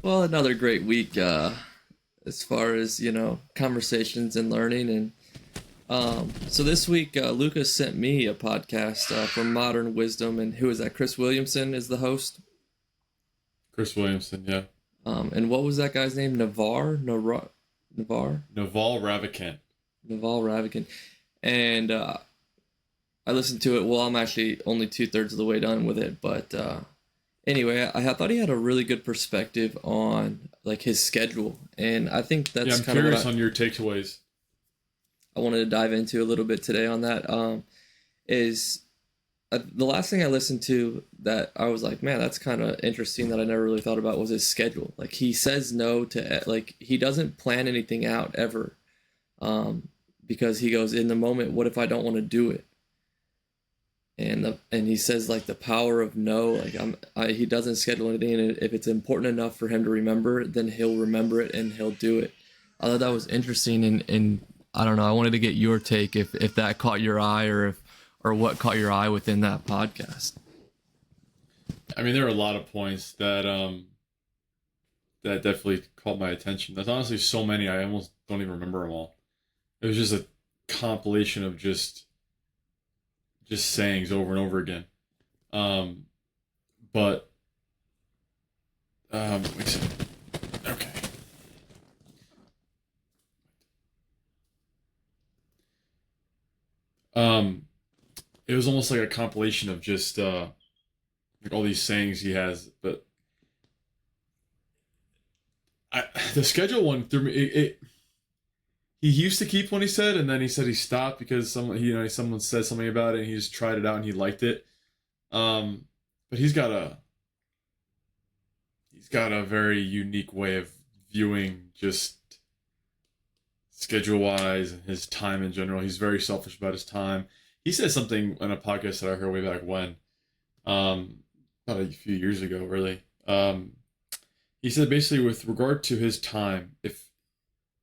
Well, another great week as far as, conversations and learning. And so this week, Lucas sent me a podcast from Modern Wisdom. And who is that? Chris Williamson is the host. Chris Williamson, yeah. And what was that guy's name? Navar? Naval Ravikant. Naval Ravikant. And I listened to it. Well, I'm actually only 2/3 of the way done with it. But anyway, I thought he had a really good perspective on like his schedule. And I think that's I'm kind of curious on your takeaways. I wanted to dive into a little bit today on that. Is the last thing I listened to that I was like, man, that's kind of interesting that I never really thought about was his schedule. Like he says no to, like he doesn't plan anything out ever, because he goes, in the moment, what if I don't want to do it? And he says like the power of no. Like he doesn't schedule anything, and if it's important enough for him to remember, then he'll remember it and he'll do it. I thought that was interesting, and I don't know. I wanted to get your take if that caught your eye, or what caught your eye within that podcast. I mean, there are a lot of points that that definitely caught my attention. There's honestly so many I almost don't even remember them all. It was just a compilation of just sayings over and over again. But wait a second. Okay. It was almost like a compilation of just like all these sayings he has, but the schedule one threw me. He used to keep one, he said, and then he said he stopped because someone said something about it, and he just tried it out and he liked it. But he's got a very unique way of viewing just schedule wise and his time in general. He's very selfish about his time. He said something on a podcast that I heard way back when, about a few years ago, really. He said basically with regard to his time,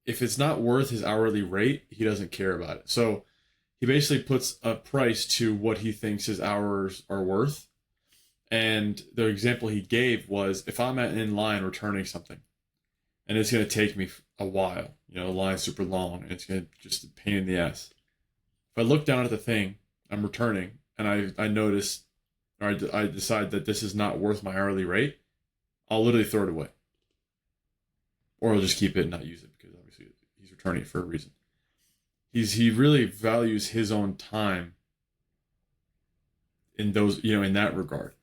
if it's not worth his hourly rate, he doesn't care about it. So he basically puts a price to what he thinks his hours are worth. And the example he gave was, if I'm in line returning something, and it's going to take me a while, the line's super long, and it's going to just a pain in the ass. If I look down at the thing I'm returning, and I notice, or I decide that this is not worth my hourly rate, I'll literally throw it away. Or I'll just keep it and not use it, because obviously he's returning it for a reason. He really values his own time in those, in that regard.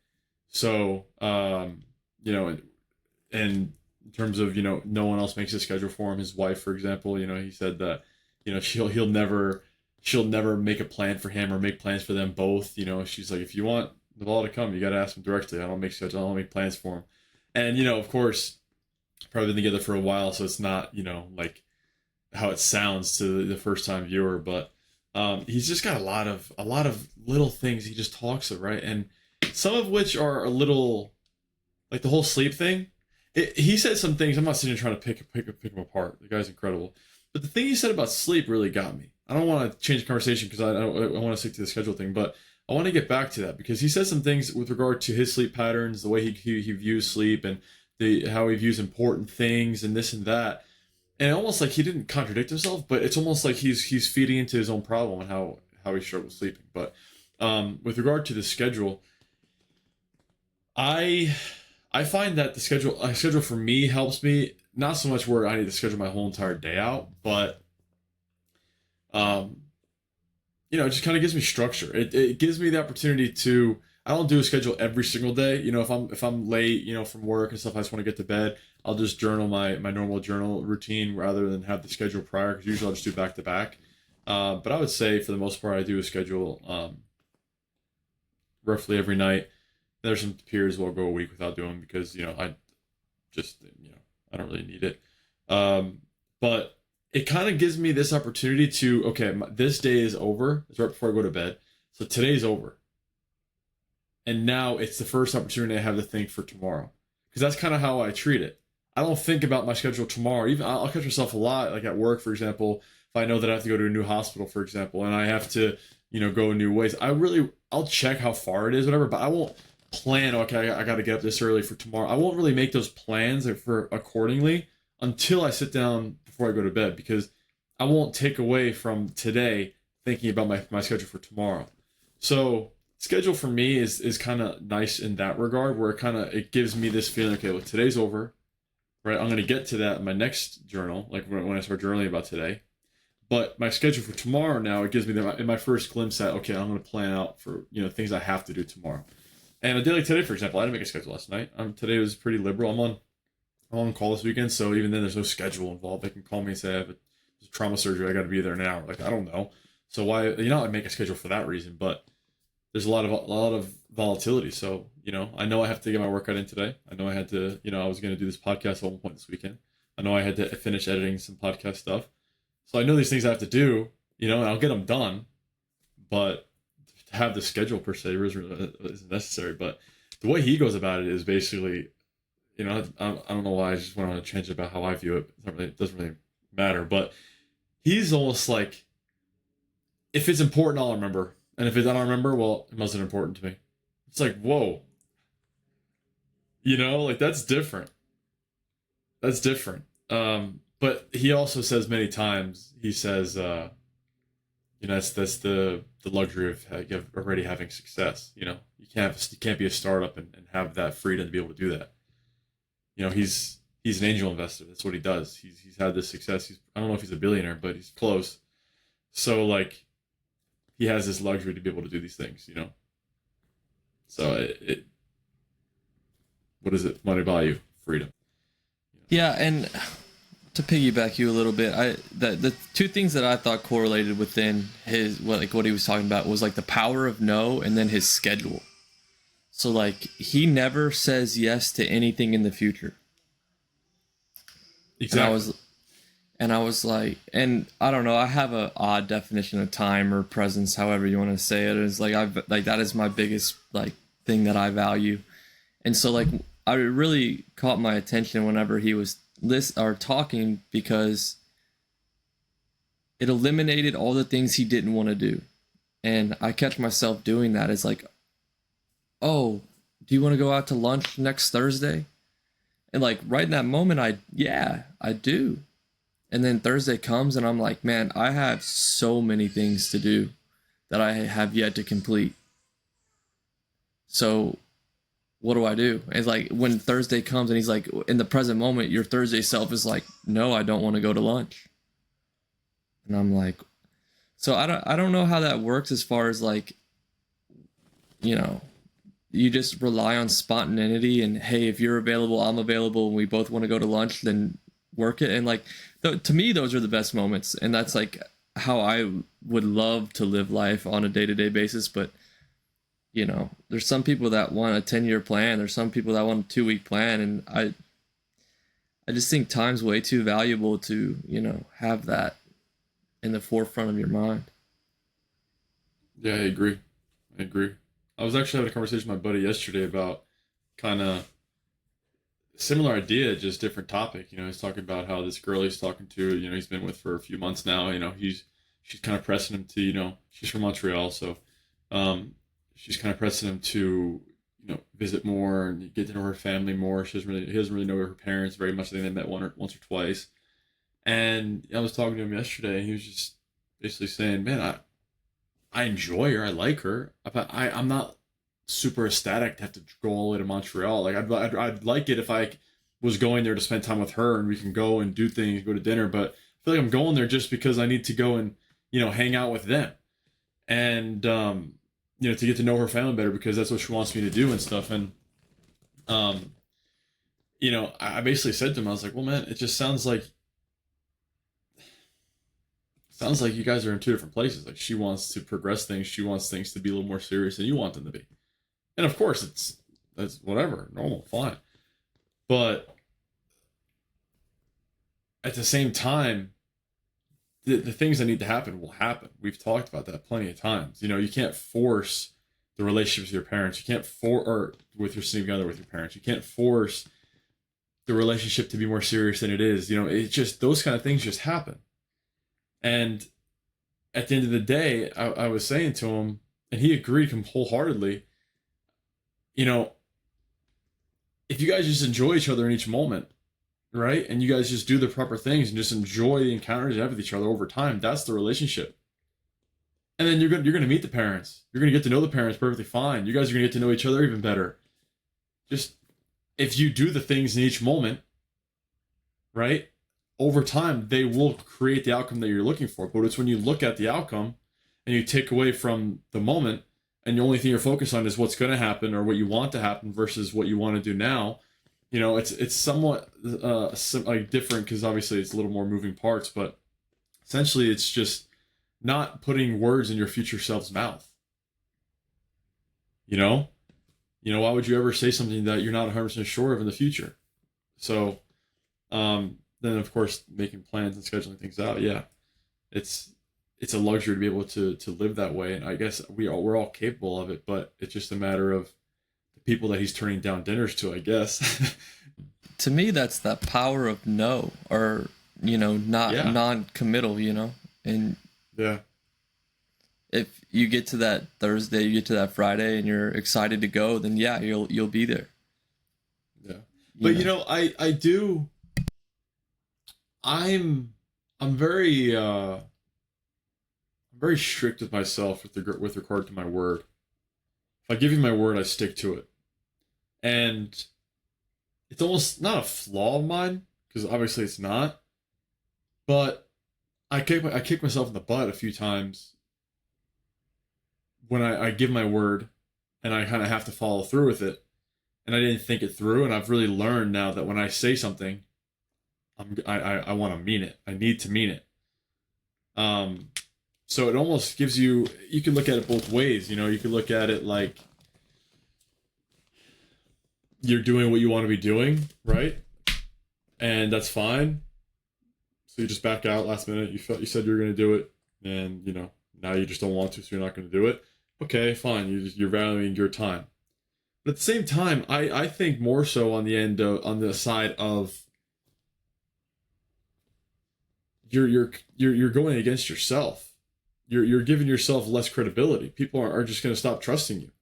So, and in terms of, no one else makes a schedule for him. His wife, for example, he said that, she'll never make a plan for him or make plans for them both. She's like, if you want the ball to come, you got to ask him directly. I don't make schedules. I don't make plans for him. And, of course, probably been together for a while, so it's not, like how it sounds to the first time viewer, but he's just got a lot of little things he just talks of, right? And some of which are a little, like the whole sleep thing. He said some things. I'm not sitting here trying to pick him apart. The guy's incredible. But the thing he said about sleep really got me. I don't want to change the conversation because I want to stick to the schedule thing, but I want to get back to that because he said some things with regard to his sleep patterns, the way he views sleep, and how he views important things and this and that. And almost like he didn't contradict himself, but it's almost like he's feeding into his own problem and how he struggles sleeping. But with regard to the schedule, I find that a schedule for me helps me, not so much where I need to schedule my whole entire day out, but it just kind of gives me structure. It gives me the opportunity to, I don't do a schedule every single day. If I'm late, from work and stuff, I just want to get to bed, I'll just journal my normal journal routine rather than have the schedule prior, because usually I'll just do back to back. But I would say for the most part, I do a schedule roughly every night. There's some periods where I'll go a week without doing because, I just, I don't really need it. But it kind of gives me this opportunity to, okay, this day is over. It's right before I go to bed. So today's over. And now it's the first opportunity I have to think for tomorrow. Because that's kind of how I treat it. I don't think about my schedule tomorrow. Even I'll catch myself a lot, like at work, for example, if I know that I have to go to a new hospital, for example, and I have to, go new ways. I'll check how far it is, whatever, but plan, okay, I got to get up this early for tomorrow. I won't really make those plans for accordingly until I sit down before I go to bed, because I won't take away from today thinking about my schedule for tomorrow. So schedule for me is kind of nice in that regard, where it gives me this feeling, okay, well, today's over, right? I'm going to get to that in my next journal, like when I start journaling about today. But my schedule for tomorrow now, it gives me in my first glimpse at, okay, I'm going to plan out for, things I have to do tomorrow. And a day like today, for example, I didn't make a schedule last night. Today was pretty liberal. I'm on call this weekend, so even then there's no schedule involved. They can call me and say I have a trauma surgery, I got to be there now. Like, I don't know. So why, I make a schedule for that reason, but there's a lot of volatility. So, I know I have to get my workout in today. I know I had to, I was going to do this podcast at one point this weekend. I know I had to finish editing some podcast stuff. So I know these things I have to do, and I'll get them done, but to have the schedule per se isn't necessary. But the way he goes about it is basically, I don't know why I just went on a tangent about how I view it. It doesn't really matter, but he's almost like, if it's important, I'll remember. And if I don't remember, well, it wasn't important to me. It's like, whoa. Like, that's different. That's different. But he also says many times, he says, that's the luxury of already having success. You can't be a startup and have that freedom to be able to do that. He's an angel investor. That's what he does. He's had this success. I don't know if he's a billionaire, but he's close. So, like, he has this luxury to be able to do these things. So what does it money buy you? Freedom. Yeah, and to piggyback you a little bit, the two things that I thought correlated within what he was talking about was like the power of no, and then his schedule. So like, he never says yes to anything in the future. Exactly. And I was like, and I don't know, I have a odd definition of time or presence, however you want to say it. It's like, that is my biggest like thing that I value. And so like, I really caught my attention whenever he was talking, because it eliminated all the things he didn't want to do. And I catch myself doing that. It's like, oh, do you want to go out to lunch next Thursday? And like, right in that moment, I do. And then Thursday comes and I'm like, man, I have so many things to do that I have yet to complete. So what do I do? It's like, when Thursday comes and he's like, in the present moment, your Thursday self is like, no, I don't want to go to lunch. And I'm like, so I don't know how that works, as far as like, you just rely on spontaneity and, hey, if you're available, I'm available, and we both want to go to lunch, then work it. And like, to me, those are the best moments. And that's like how I would love to live life on a day-to-day basis. But there's some people that want a 10-year plan. There's some people that want a 2-week plan. And I just think time's way too valuable to, have that in the forefront of your mind. Yeah, I agree. I was actually having a conversation with my buddy yesterday about kind of similar idea, just different topic. He's talking about how this girl he's talking to, he's been with for a few months now. She's kind of pressing him to, she's from Montreal, so she's kind of pressing him to, visit more and get to know her family more. He doesn't really know her parents very much. I think they met once or twice. And I was talking to him yesterday, and he was just basically saying, man, I enjoy her. I like her. But I'm not super ecstatic to have to go all the way to Montreal. Like, I'd like it if I was going there to spend time with her and we can go and do things, go to dinner. But I feel like I'm going there just because I need to go and, hang out with them. And, to get to know her family better, because that's what she wants me to do and stuff. And, I basically said to him, I was like, well, man, it just sounds like you guys are in two different places. Like, she wants to progress things. She wants things to be a little more serious than you want them to be. And of course, that's whatever, normal, fine. But at the same time, the things that need to happen will happen. We've talked about that plenty of times. You can't force the relationship with your parents. You can't or with your significant other with your parents. You can't force the relationship to be more serious than it is. It's just, those kind of things just happen. And at the end of the day, I was saying to him, and he agreed wholeheartedly, you know, if you guys just enjoy each other in each moment, right? And you guys just do the proper things and just enjoy the encounters you have with each other over time, that's the relationship. And then you're gonna meet the parents. You're gonna get to know the parents perfectly fine. You guys are gonna get to know each other even better. Just if you do the things in each moment, right? Over time, they will create the outcome that you're looking for. But it's when you look at the outcome and you take away from the moment, and the only thing you're focused on is what's going to happen or what you want to happen versus what you want to do now. It's somewhat like different because obviously it's a little more moving parts, but essentially it's just not putting words in your future self's mouth. You know, why would you ever say something that you're not 100% sure of in the future? So, then of course making plans and scheduling things out, yeah, it's a luxury to be able to live that way, and I guess we're all capable of it, but it's just a matter of the people that he's turning down dinners to, I guess. To me, that's that power of no, or not non-committal, and Yeah. if you get to that Thursday, you get to that Friday, and you're excited to go, then yeah, you'll be there. Yeah, but I do. I'm very very strict with myself with regard to my word. If I give you my word, I stick to it, and it's almost not a flaw of mine because obviously it's not. But I kick myself in the butt a few times when I give my word and I kind of have to follow through with it, and I didn't think it through. And I've really learned now that when I say something, I want to mean it. I need to mean it. So it almost gives you can look at it both ways. You can look at it like you're doing what you want to be doing, right? And that's fine. So you just back out last minute. You said you were going to do it, and now you just don't want to, so you're not going to do it. Okay, fine. You're valuing your time. But at the same time, I think more so on the side of you're going against yourself. You're giving yourself less credibility. People are just going to stop trusting you.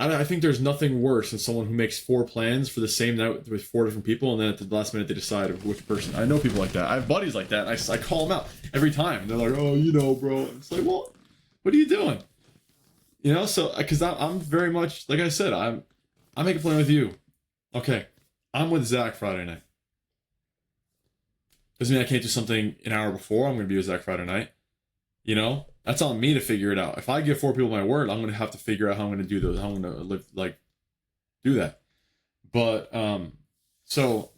I think there's nothing worse than someone who makes 4 plans for the same night with 4 different people, and then at the last minute they decide which person. I know people like that. I have buddies like that. I call them out every time. And they're like, "Oh, bro." It's like, well, what are you doing? So because I'm very much like I said, I make a plan with you. Okay, I'm with Zach Friday night. Doesn't mean I can't do something an hour before I'm going to be with Zach Friday night. That's on me to figure it out. If I give 4 people my word, I'm going to have to figure out how I'm going to do those. How I'm going to do that. But, so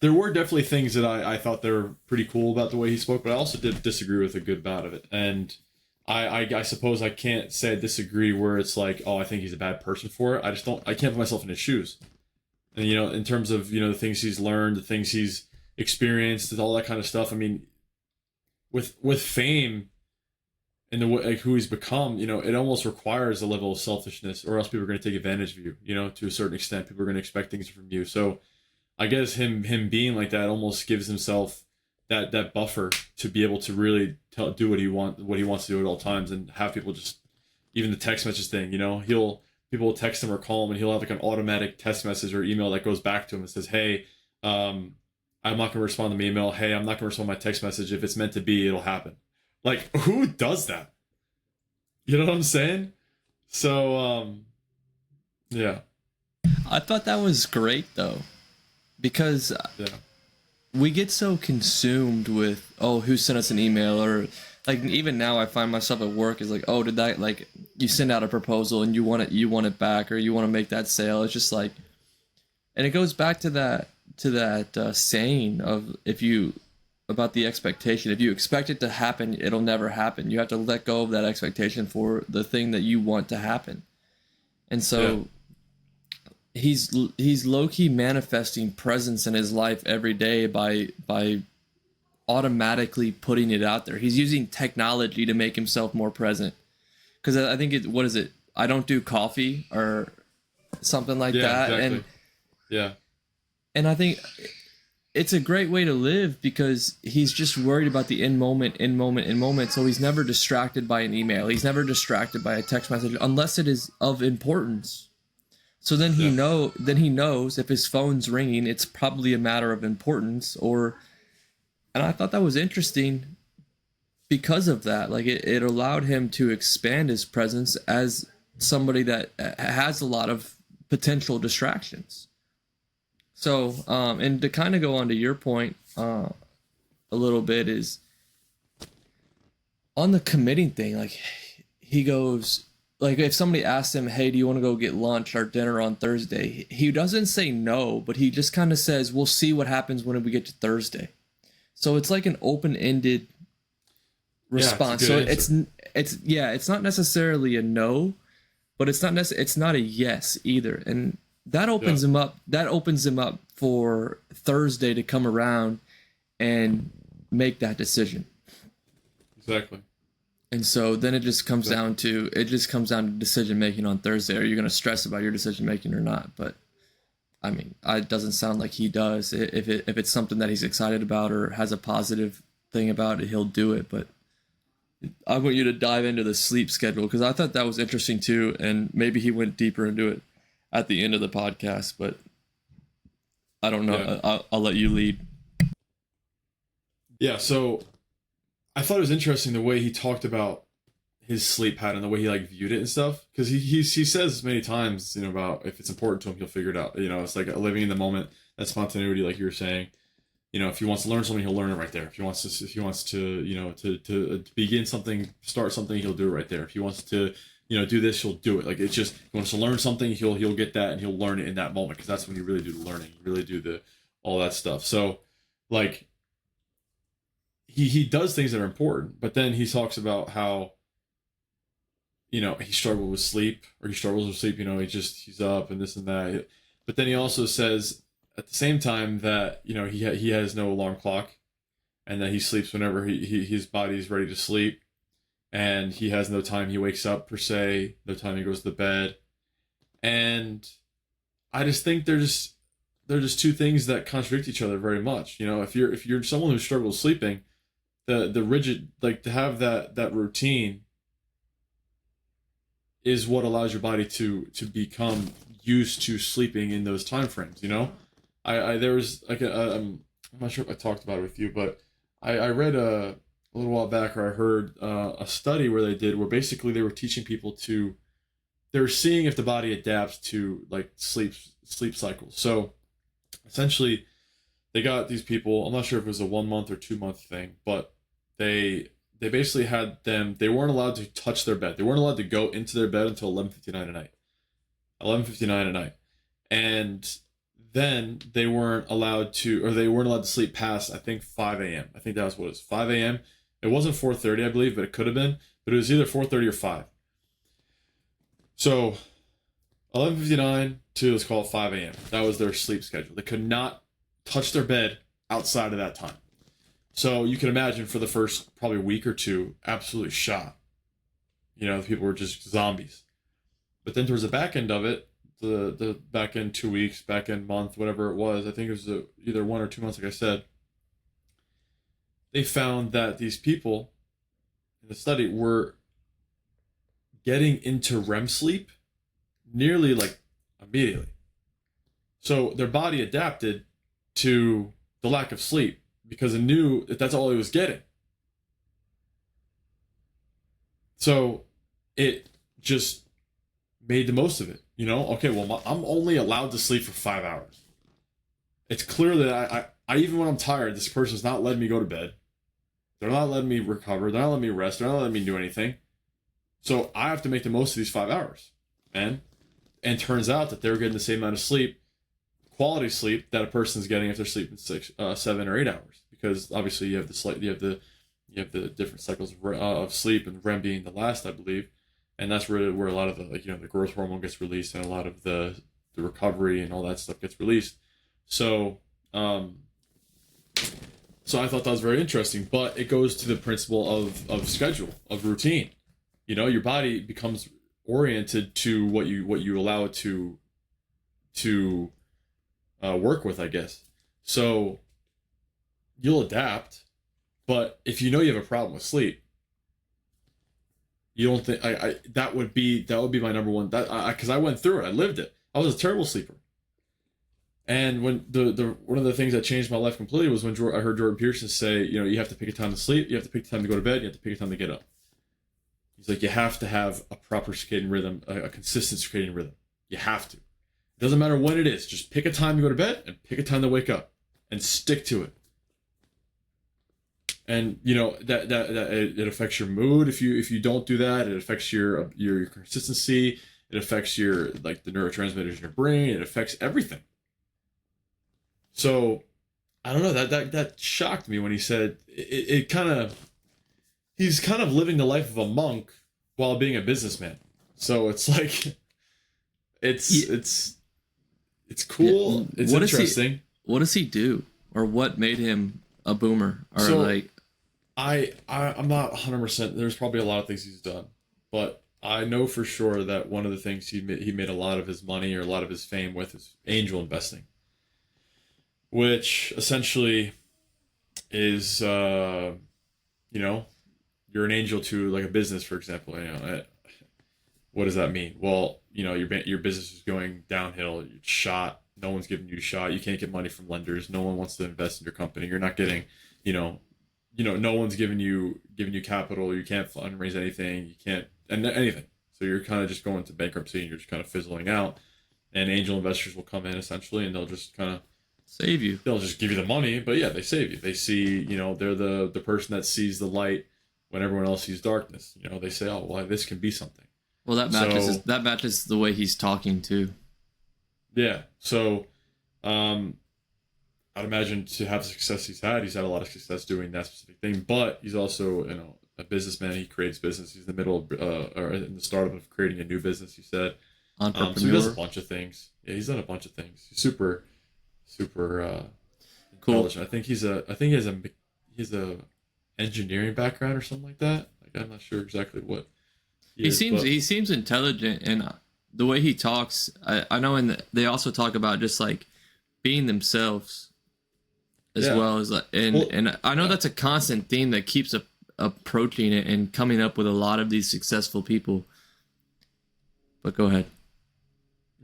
there were definitely things that I thought they were pretty cool about the way he spoke, but I also did disagree with a good amount of it. And I suppose I can't say I disagree where it's like, oh, I think he's a bad person for it. I can't put myself in his shoes. And, in terms of, the things he's learned, the things he's experienced, and all that kind of stuff. I mean, with fame and who he's become, it almost requires a level of selfishness, or else people are going to take advantage of you. To a certain extent, people are going to expect things from you. So, I guess him being like that almost gives himself that buffer to be able to really do what he wants to do at all times, and have people just even the text message thing. People will text him or call him, and he'll have like an automatic text message or email that goes back to him and says, "Hey, I'm not going to respond to my email. Hey, I'm not going to respond to my text message. If it's meant to be, it'll happen." Like, who does that? You know what I'm saying? So, yeah. I thought that was great, though, because we get so consumed with, who sent us an email, or like even now I find myself at work is like, did that, like, you send out a proposal and you want it back, or you want to make that sale. It's just like, and it goes back to that saying of about the expectation. If you expect it to happen, it'll never happen. You have to let go of that expectation for the thing that you want to happen. And so he's low-key manifesting presence in his life every day by automatically putting it out there. He's using technology to make himself more present. Because I think what is it? I don't do coffee or something like that. Exactly. And I think it's a great way to live, because he's just worried about the in moment. So he's never distracted by an email. He's never distracted by a text message unless it is of importance. So Yeah. then he knows if his phone's ringing, it's probably a matter of importance. Or and I thought that was interesting because of that. Like it allowed him to expand his presence as somebody that has a lot of potential distractions. So, and to kind of go on to your point a little bit is on the committing thing. Like he goes, like if somebody asks him, "Hey, do you want to go get lunch or dinner on Thursday?" He doesn't say no, but he just kind of says, "We'll see what happens when we get to Thursday." So it's like an open-ended Yeah, it's a response. good So answer. it's yeah, it's not necessarily a no, but it's not a yes either. And that Yeah, opens him up. That opens him up for Thursday to come around and make that decision. exactly. And so then Exactly. it just comes down to decision making on Thursday. Are you going to stress about your decision making or not? But I mean, it doesn't sound like he does. If it's something that he's excited about or has a positive thing about it, he'll do it. But I want you to dive into the sleep schedule because I thought that was interesting too, and maybe he went deeper into it at the end of the podcast. But I don't know. Yeah. I'll let you lead. Yeah, so I thought it was interesting the way he talked about his sleep pattern, the way he like viewed it and stuff. Because he says many times, about if it's important to him, he'll figure it out. It's like living in the moment, that spontaneity, like you were saying. If he wants to learn something, he'll learn it right there. If he wants to, to begin something, start something, he'll do it right there. If he wants to, do this, he'll do it. Like it's just, he wants to learn something, he'll get that and he'll learn it in that moment because that's when you really do the learning, you really do the all that stuff. So, like he does things that are important, but then he talks about how he struggled with sleep or he struggles with sleep. He's up and this and that. But then he also says at the same time that he has no alarm clock and that he sleeps whenever his body is ready to sleep, and he has no time he wakes up per se, no time he goes to bed. And I just think they're just two things that contradict each other very much. If you're someone who struggles sleeping, the rigid, like, to have that routine is what allows your body to become used to sleeping in those time frames. I there was like I'm not sure if I talked about it with you, but I read a little while back, or I heard a study where they did, where basically they were teaching people to, they were seeing if the body adapts to like sleep cycles. So essentially, they got these people. I'm not sure if it was a 1 month or 2 month thing, but they they basically had them. They weren't allowed to touch their bed. They weren't allowed to go into their bed until 11:59 at night. 11:59 at night, and then they weren't allowed to sleep past, I think, 5 a.m. I think that was what it was, 5 a.m. It wasn't 4:30, I believe, but it could have been. But it was either 4:30 or 5. So 11:59 to, let's call it, 5 a.m. That was their sleep schedule. They could not touch their bed outside of that time. So you can imagine for the first probably week or two, absolutely shot. The people were just zombies. But then towards the back end of it, the back end 2 weeks, back end month, whatever it was, I think it was either 1 or 2 months, like I said, they found that these people in the study were getting into REM sleep nearly like immediately. So their body adapted to the lack of sleep because it knew that that's all it was getting. So it just made the most of it. Okay, well, I'm only allowed to sleep for 5 hours. It's clear that I even when I'm tired, this person's not letting me go to bed. They're not letting me recover. They're not letting me rest. They're not letting me do anything. So I have to make the most of these 5 hours, man. And turns out that they're getting the same amount of sleep, quality sleep, that a person's getting if they're sleeping 7 or 8 hours. Because obviously you have the different cycles of sleep, and REM being the last, I believe, and that's really where a lot of the, the growth hormone gets released, and a lot of the recovery and all that stuff gets released. So um, so I thought that was very interesting, but it goes to the principle of schedule, of routine. Your body becomes oriented to what you allow it to work with, I guess. So you'll adapt, but if you have a problem with sleep, you don't think I that would be my number one, that because I went through it, I lived it. I was a terrible sleeper. And when the one of the things that changed my life completely was when I heard Jordan Peterson say, you have to pick a time to sleep, you have to pick a time to go to bed, you have to pick a time to get up. He's like, you have to have a proper circadian rhythm, a consistent circadian rhythm. You have to. It doesn't matter when it is. Just pick a time to go to bed and pick a time to wake up, and stick to it. And that it affects your mood if you don't do that. It affects your consistency. It affects your the neurotransmitters in your brain. It affects everything. So I don't know, that shocked me when he said it kind of he's kind of living the life of a monk while being a businessman. So it's like it's cool. Yeah. It's interesting. What does he do, or what made him a boomer, or so, like? I'm not 100%. There's probably a lot of things he's done, but I know for sure that one of the things he made a lot of his money or a lot of his fame with is angel investing, which essentially is you're an angel to like a business, for example. What does that mean? Well, your business is going downhill. You're shot. No one's giving you a shot. You can't get money from lenders. No one wants to invest in your company. You're not getting, no one's giving you capital. You can't fundraise anything. You can't and anything. So you're kind of just going to bankruptcy, and you're just kind of fizzling out. And angel investors will come in essentially, and they'll just kind of save you. They'll just give you the money, but yeah, they save you. They see, they're the person that sees the light when everyone else sees darkness. They say, oh, well, this can be something. Well, that matches the way he's talking too. Yeah. So, I'd imagine to have the success he's had a lot of success doing that specific thing. But he's also, a businessman. He creates business. He's in the middle of, or in the startup of creating a new business. He said, entrepreneur. So he does a bunch of things. Yeah, he's done a bunch of things. He's super cool. I think he has a engineering background or something like that. Like, I'm not sure exactly what he seems intelligent, and the way he talks, I know. And they also talk about just like being themselves as well as like, and I know that's a constant theme that keeps approaching it and coming up with a lot of these successful people. But go ahead.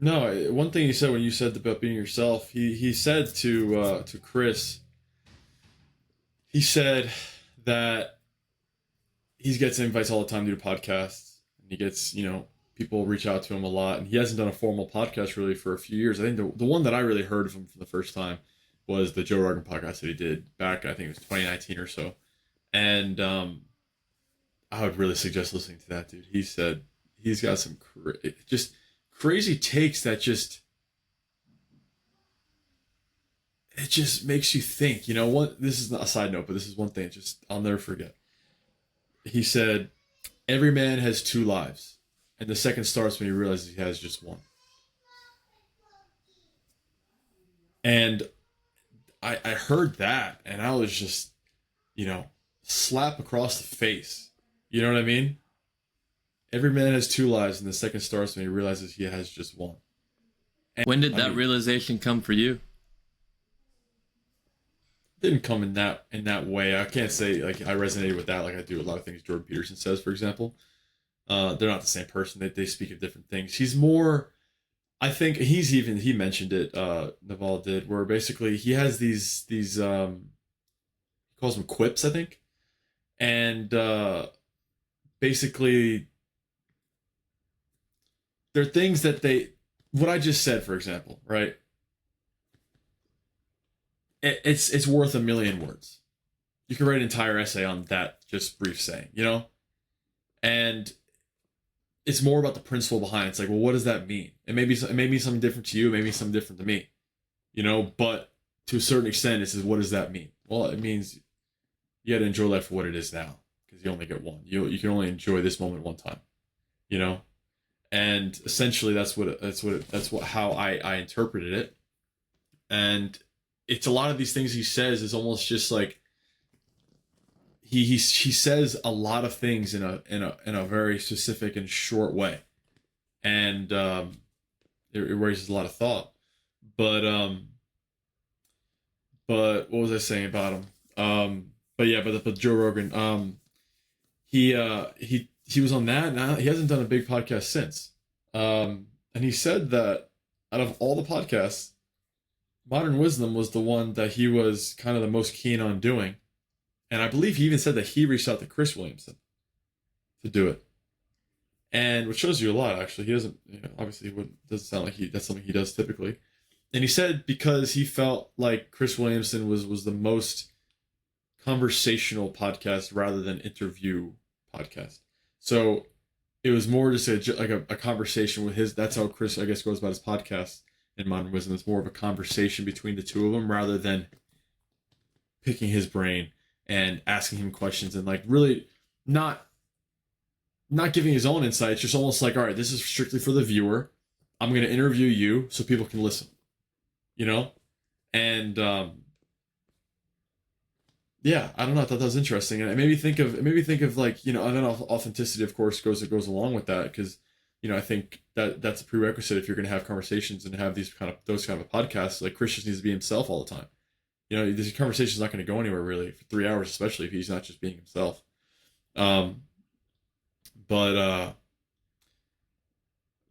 No, one thing he said when you said about being yourself, he said to Chris, he said that he gets invites all the time to do podcasts, and he gets, people reach out to him a lot, and he hasn't done a formal podcast really for a few years. I think the one that I really heard of him for the first time was the Joe Rogan podcast that he did back, I think it was 2019 or so. And I would really suggest listening to that, dude. He said he's got some just crazy takes that it just makes you think. This is not a side note, but this is one thing I'll never forget. He said, every man has two lives, and the second starts when he realizes he has just one. And I heard that, and I was just, slap across the face. You know what I mean? Every man has two lives, and the second starts when he realizes he has just one. And when did that realization come for you? Didn't come in that way. I can't say like I resonated with that like I do a lot of things Jordan Peterson says, for example. They're not the same person. They speak of different things. He's more, I think he mentioned it, Naval did, where basically he has these he calls them quips, I think. And basically they're things that what I just said, for example, right? It's worth a million words. You can write an entire essay on that just brief saying, and it's more about the principle behind it. It's like, well, what does that mean? It may be something different to you, it may be something different to me, but to a certain extent, it says, what does that mean? Well, it means you got to enjoy life for what it is now, because you only get one. You can only enjoy this moment one time, and essentially that's how I interpreted it. And it's a lot of these things he says is almost just like he says a lot of things in a very specific and short way, and it raises a lot of thought. But what was I saying about him? But Joe Rogan, he was on that. Now he hasn't done a big podcast since, and he said that out of all the podcasts, Modern Wisdom was the one that he was kind of the most keen on doing. And I believe he even said that he reached out to Chris Williamson to do it. And which shows you a lot, actually. He doesn't, obviously, doesn't sound like that's something he does typically. And he said because he felt like Chris Williamson was the most conversational podcast rather than interview podcast. So it was more just a conversation with his. That's how Chris, I guess, goes about his podcast in Modern Wisdom. It's more of a conversation between the two of them rather than picking his brain and asking him questions and like really not giving his own insights. Just almost like, all right, this is strictly for the viewer. I'm going to interview you so people can listen. And yeah, I don't know. I thought that was interesting, and it made me think of like, and then authenticity, of course, goes along with that because I think that's a prerequisite if you're going to have conversations and have those kind of podcasts. Like Chris just needs to be himself all the time. This conversation is not going to go anywhere really for 3 hours, especially if he's not just being himself. But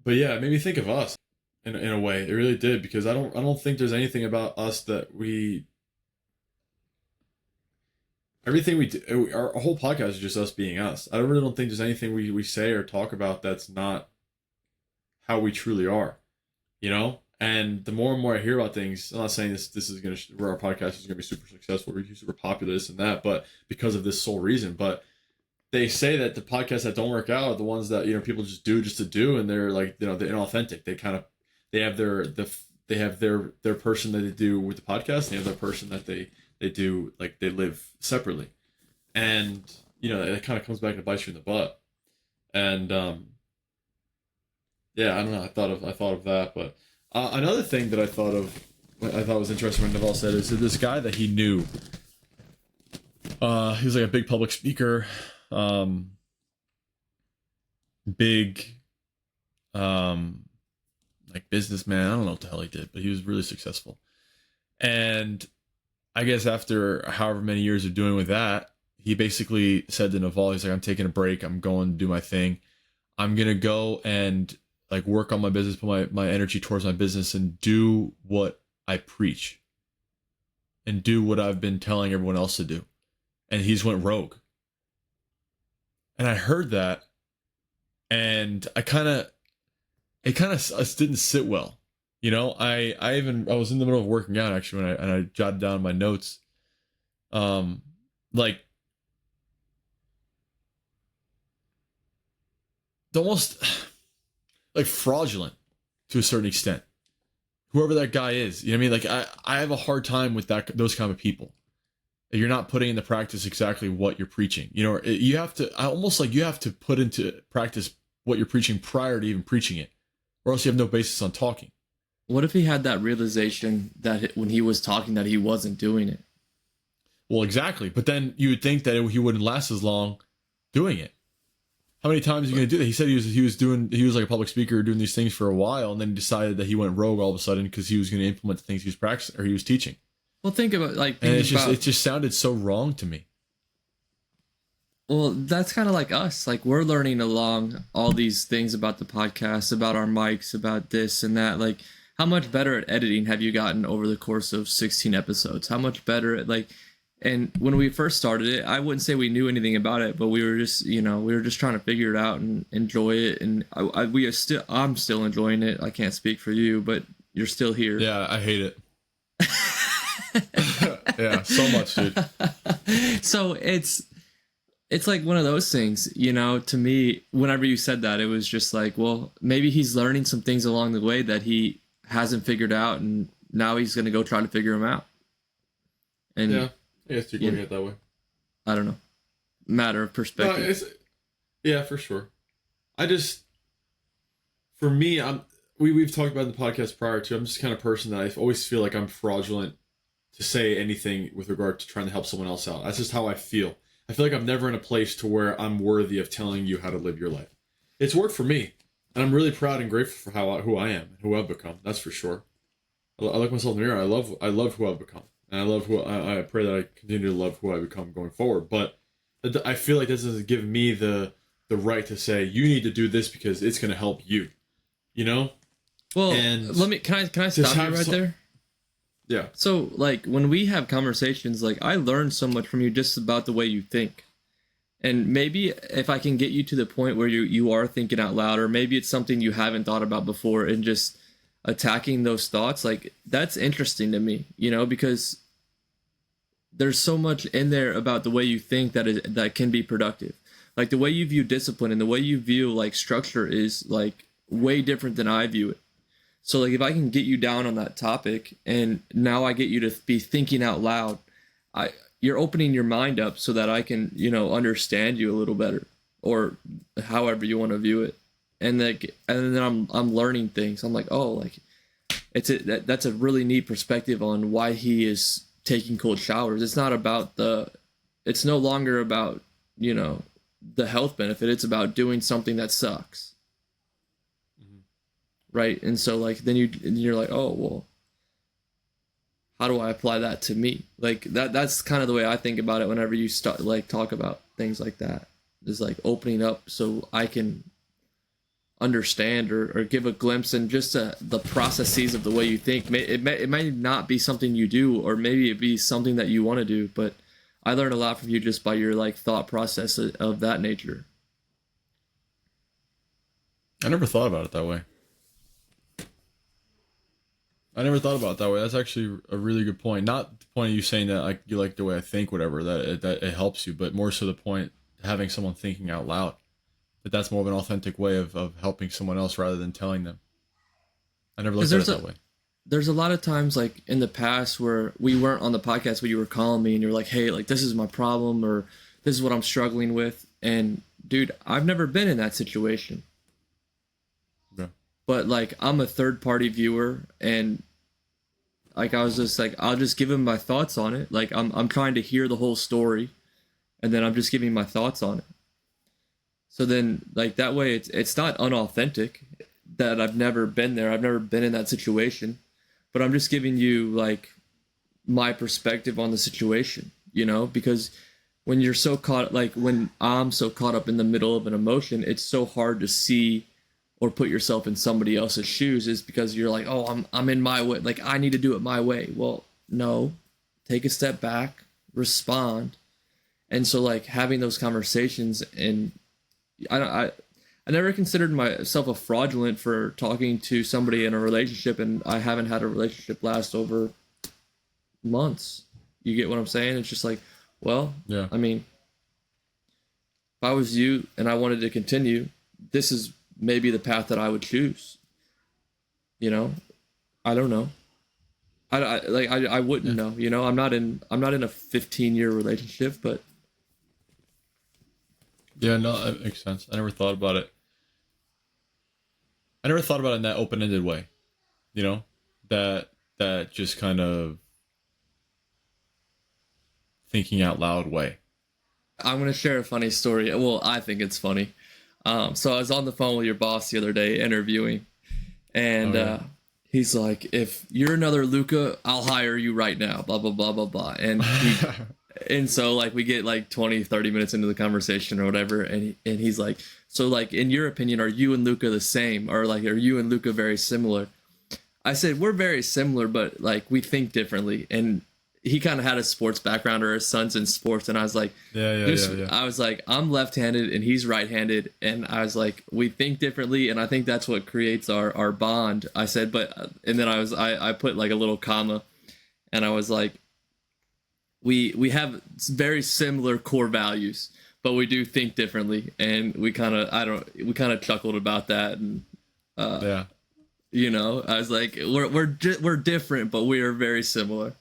yeah, it made me think of us in a way. It really did, because I don't think there's anything about us that everything we do, our whole podcast is just us being us. I really don't think there's anything we say or talk about that's not how we truly are, And the more and more I hear about things, I'm not saying this is going to, where our podcast is going to be super successful, or super popular, this and that, but because of this sole reason. But they say that the podcasts that don't work out are the ones that, people just do just to do, and they're like, they're inauthentic. They have their person that they do with the podcast, and they have their person that they do, like, they live separately. And, it kind of comes back to bite you in the butt. And yeah, I don't know. I thought of that, but another thing that I thought was interesting when Naval said is that this guy that he knew, he was like a big public speaker, big, like businessman. I don't know what the hell he did, but he was really successful. And I guess after however many years of doing with that, he basically said to Naval, he's like, I'm taking a break. I'm going to do my thing. I'm going to go and like work on my business, put my energy towards my business, and do what I preach and do what I've been telling everyone else to do. And he's went rogue. And I heard that, and it kind of didn't sit well. I was in the middle of working out actually when I jotted down my notes. Like almost like fraudulent to a certain extent. Whoever that guy is, you know what I mean? Like I have a hard time with those kind of people. You're not putting into practice exactly what you're preaching. You have to put into practice what you're preaching prior to even preaching it, or else you have no basis on talking. What if he had that realization that when he was talking that he wasn't doing it? Well, exactly. But then you would think that he wouldn't last as long doing it. How many times are you going to do that? He said he was like a public speaker doing these things for a while, and then decided that he went rogue all of a sudden because he was going to implement the things he was practicing or he was teaching. Well, think about it just sounded so wrong to me. Well, that's kind of like us. Like, we're learning along all these things about the podcast, about our mics, about this and that. Like, how much better at editing have you gotten over the course of 16 episodes? How much better at and when we first started it, I wouldn't say we knew anything about it, but we were just, trying to figure it out and enjoy it. And I'm still enjoying it. I can't speak for you, but you're still here. Yeah, I hate it. Yeah, so much, dude. So it's like one of those things, to me, whenever you said that, it was just like, well, maybe he's learning some things along the way that he hasn't figured out, and now he's going to go try to figure them out. And yeah, I guess you can look at it that way. I don't know. Matter of perspective. No, yeah, for sure. For me, we've talked about in the podcast prior to, I'm just the kind of person that I always feel like I'm fraudulent to say anything with regard to trying to help someone else out. That's just how I feel. I feel like I'm never in a place to where I'm worthy of telling you how to live your life. It's worked for me, and I'm really proud and grateful for who I am and who I've become. That's for sure. I look myself in the mirror. I love who I've become, and I love I pray that I continue to love who I become going forward. But I feel like this doesn't give me the right to say you need to do this because it's going to help you. Well, And can I just stop you have right some, there? yeah. So like when we have conversations, like I learn so much from you just about the way you think. And maybe if I can get you to the point where you are thinking out loud, or maybe it's something you haven't thought about before, and just attacking those thoughts, like that's interesting to me, because there's so much in there about the way you think that can be productive. Like the way you view discipline and the way you view like structure is like way different than I view it. So like if I can get you down on that topic and now I get you to be thinking out loud, I you're opening your mind up so that I can, understand you a little better, or however you want to view it. And then I'm learning things. I'm like, "Oh, like that's a really neat perspective on why he is taking cold showers. It's no longer about, the health benefit. It's about doing something that sucks." Mhm. Right? And so like then you're like, "Oh, well, how do I apply that to me?" Like that's kind of the way I think about it whenever you start like talk about things like that. Is like opening up so I can understand or give a glimpse and just the processes of the way you think. It may not be something you do, or maybe it be something that you want to do, but I learned a lot from you just by your like thought process of that nature. I never thought about it that way. I never thought about it that way. That's actually a really good point. Not the point of you saying that like you like the way I think, whatever, that it helps you, but more so the point having someone thinking out loud. That's more of an authentic way of helping someone else rather than telling them. I never Because looked at it that way. there's a lot of times like in the past where we weren't on the podcast, where you were calling me and you're like, "Hey, like this is my problem," or "This is what I'm struggling with," and dude, I've never been in that situation. Yeah. But like I'm a third party viewer, and like I was just like, I'll just give him my thoughts on it. Like I'm trying to hear the whole story, and then I'm just giving my thoughts on it. So then like that way it's not unauthentic that I've never been there. I've never been in that situation, but I'm just giving you like my perspective on the situation, because when I'm so caught up in the middle of an emotion, it's so hard to see or put yourself in somebody else's shoes, is because you're like, "Oh, I'm in my way. Like I need to do it my way." Well, no. Take a step back, respond. And so like having those conversations, and I never considered myself a fraudulent for talking to somebody in a relationship, and I haven't had a relationship last over months. You get what I'm saying? It's just like, well, Yeah. I mean, if I was you and I wanted to continue, this is maybe the path that I would choose. I don't know. I wouldn't know. I'm not in a 15-year relationship, but Yeah, no, that makes sense. I never thought about it. I never thought about it in that open-ended way. You know, that just kind of thinking out loud way. I'm gonna share a funny story. Well, I think it's funny. So I was on the phone with your boss the other day interviewing, and Oh yeah. he's like, "If you're another Luca, I'll hire you right now." Blah blah blah blah blah. And so like we get like 20, 30 minutes into the conversation or whatever, and he's like, "So like in your opinion, are you and Luca the same, or like are you and Luca very similar?" I said, "We're very similar, but like we think differently." And he kind of had a sports background, or his son's in sports, and I was like, Yeah. I was like, "I'm left-handed and he's right-handed," and I was like, "We think differently, and I think that's what creates our bond." I said, but and then I put like a little comma, and I was like, we have very similar core values, but we do think differently, and we kind of chuckled about that, and Yeah. I was like, we're different, but we are very similar.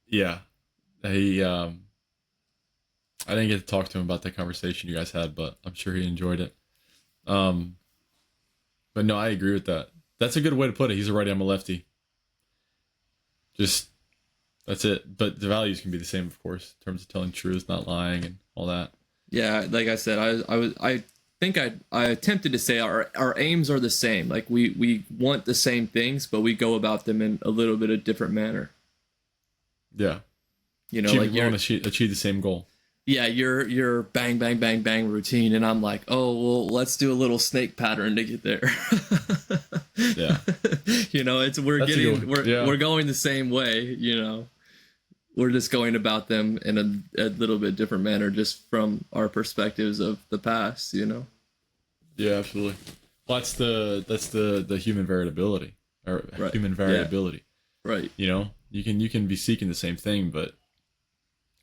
Yeah. He I didn't get to talk to him about that conversation you guys had, but I'm sure he enjoyed it. Um but no, I agree with that. That's a good way to put it. He's a righty, I'm a lefty. Just that's it. But the values can be the same, of course, in terms of telling truth, not lying, and all that. Yeah, like I said, I think I attempted to say our aims are the same. Like we want the same things, but we go about them in a little bit of different manner. Yeah. Like you want to achieve the same goal. yeah, you're bang bang bang bang routine, and I'm like, "Oh well, let's do a little snake pattern to get there." Yeah. You know, it's we're That's a getting good one. Yeah. we're going the same way, you know. We're just going about them in a little bit different manner just from our perspectives of the past, you know. Yeah, absolutely. Well, that's the human variability or Right. human Yeah. variability. Right. You know, you can be seeking the same thing, but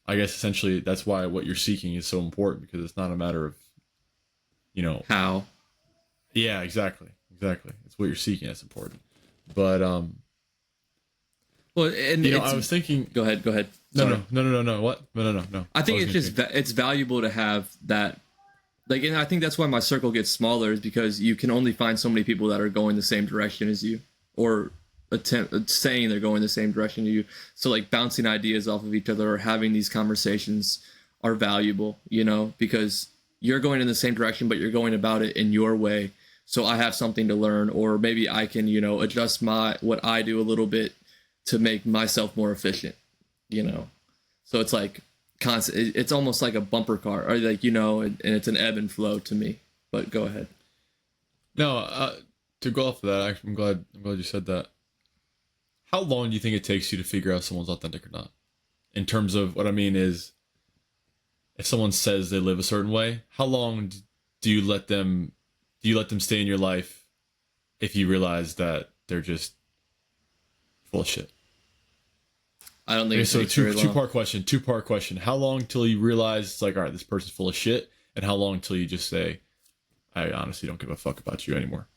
I guess essentially that's why what you're seeking is so important because it's not a matter of, you know, How? yeah, exactly. It's what you're seeking that's important. But Well, and you know, it's I was thinking. go ahead, go ahead. No, Sorry. no, no, no, no, no. What? No. I I think was it's gonna just change. it's valuable to have that, like, and I think that's why my circle gets smaller is because you can only find so many people that are going the same direction as you or attempt saying they're going the same direction as you. So like bouncing ideas off of each other or having these conversations are valuable, you know, because you're going in the same direction but you're going about it in your way. So I have something to learn, or maybe I can, you know, adjust my what I do a little bit to make myself more efficient, you know. So it's like constant. It's almost like a bumper car, or like, you know, and it's an ebb and flow to me. But go ahead. No, to go off of that, actually, I'm glad you said that. How long do you think it takes you to figure out someone's authentic or not? In terms of what I mean is, if someone says they live a certain way, how long do you let them stay in your life if you realize that they're just full of shit? I don't think Okay, it so takes very long. two part question. How long till you realize it's like, all right, this person's full of shit, and how long till you just say, I honestly don't give a fuck about you anymore?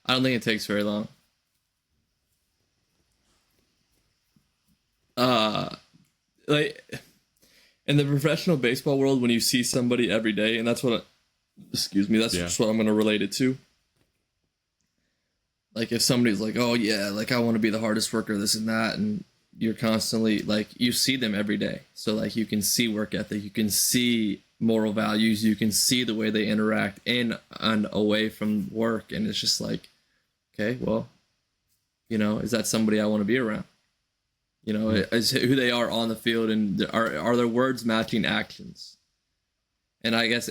I don't think it takes very long. Uh, like in the professional baseball world, when you see somebody every day, and that's what, excuse me, that's Yeah. just what I'm going to relate it to. Like if somebody's like, oh yeah, like I want to be the hardest worker, this and that, and you're constantly like you see them every day, so like you can see work ethic, you can see moral values, you can see the way they interact in and away from work, and it's just like, okay, well, you know, is that somebody I want to be around? You know, is who they are on the field, and are their words matching actions? And I guess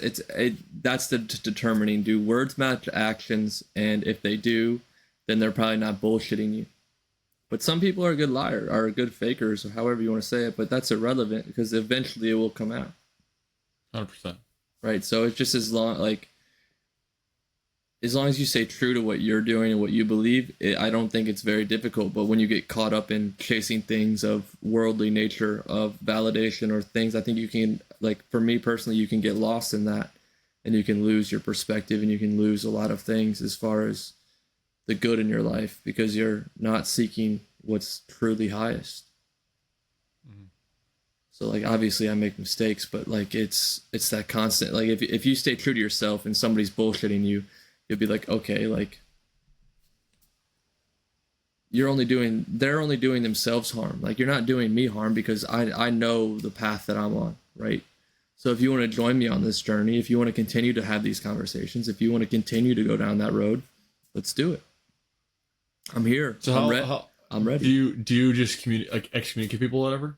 that's the determining, do words match actions, and if they do, then they're probably not bullshitting you. But some people are a good liar, are good fakers, or however you want to say it, but that's irrelevant because eventually it will come out. 100%. Right? So it's just as long as you stay true to what you're doing and what you believe, I don't think it's very difficult. But when you get caught up in chasing things of worldly nature, of validation or things, I think you can, like for me personally, you can get lost in that and you can lose your perspective and you can lose a lot of things as far as the good in your life because you're not seeking what's truly highest. Mhm. So like obviously I make mistakes, but like it's that constant, like if you stay true to yourself and somebody's bullshitting you, you'll be like, okay, like they're only doing themselves harm. Like you're not doing me harm because I know the path that I'm on, right? So if you want to join me on this journey, if you want to continue to have these conversations, if you want to continue to go down that road, let's do it. I'm here. So I'm ready. Do you just excommunicate people or whatever?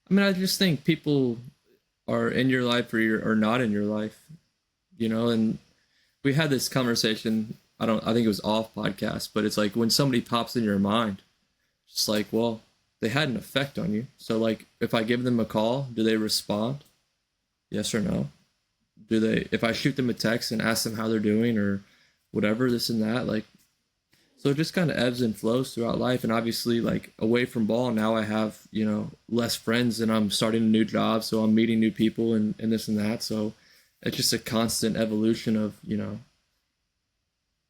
I mean, I just think people are in your life or not in your life, you know. And we had this conversation. I think it was off podcast, but it's like when somebody pops in your mind, it's like, well, they had an effect on you. So like, if I give them a call, do they respond? Yes or no? Do they? If I shoot them a text and ask them how they're doing or whatever, this and that, like. So it just kind of ebbs and flows throughout life. And obviously, like away from ball, now I have, you know, less friends and I'm starting a new job. So I'm meeting new people and this and that. So it's just a constant evolution of, you know,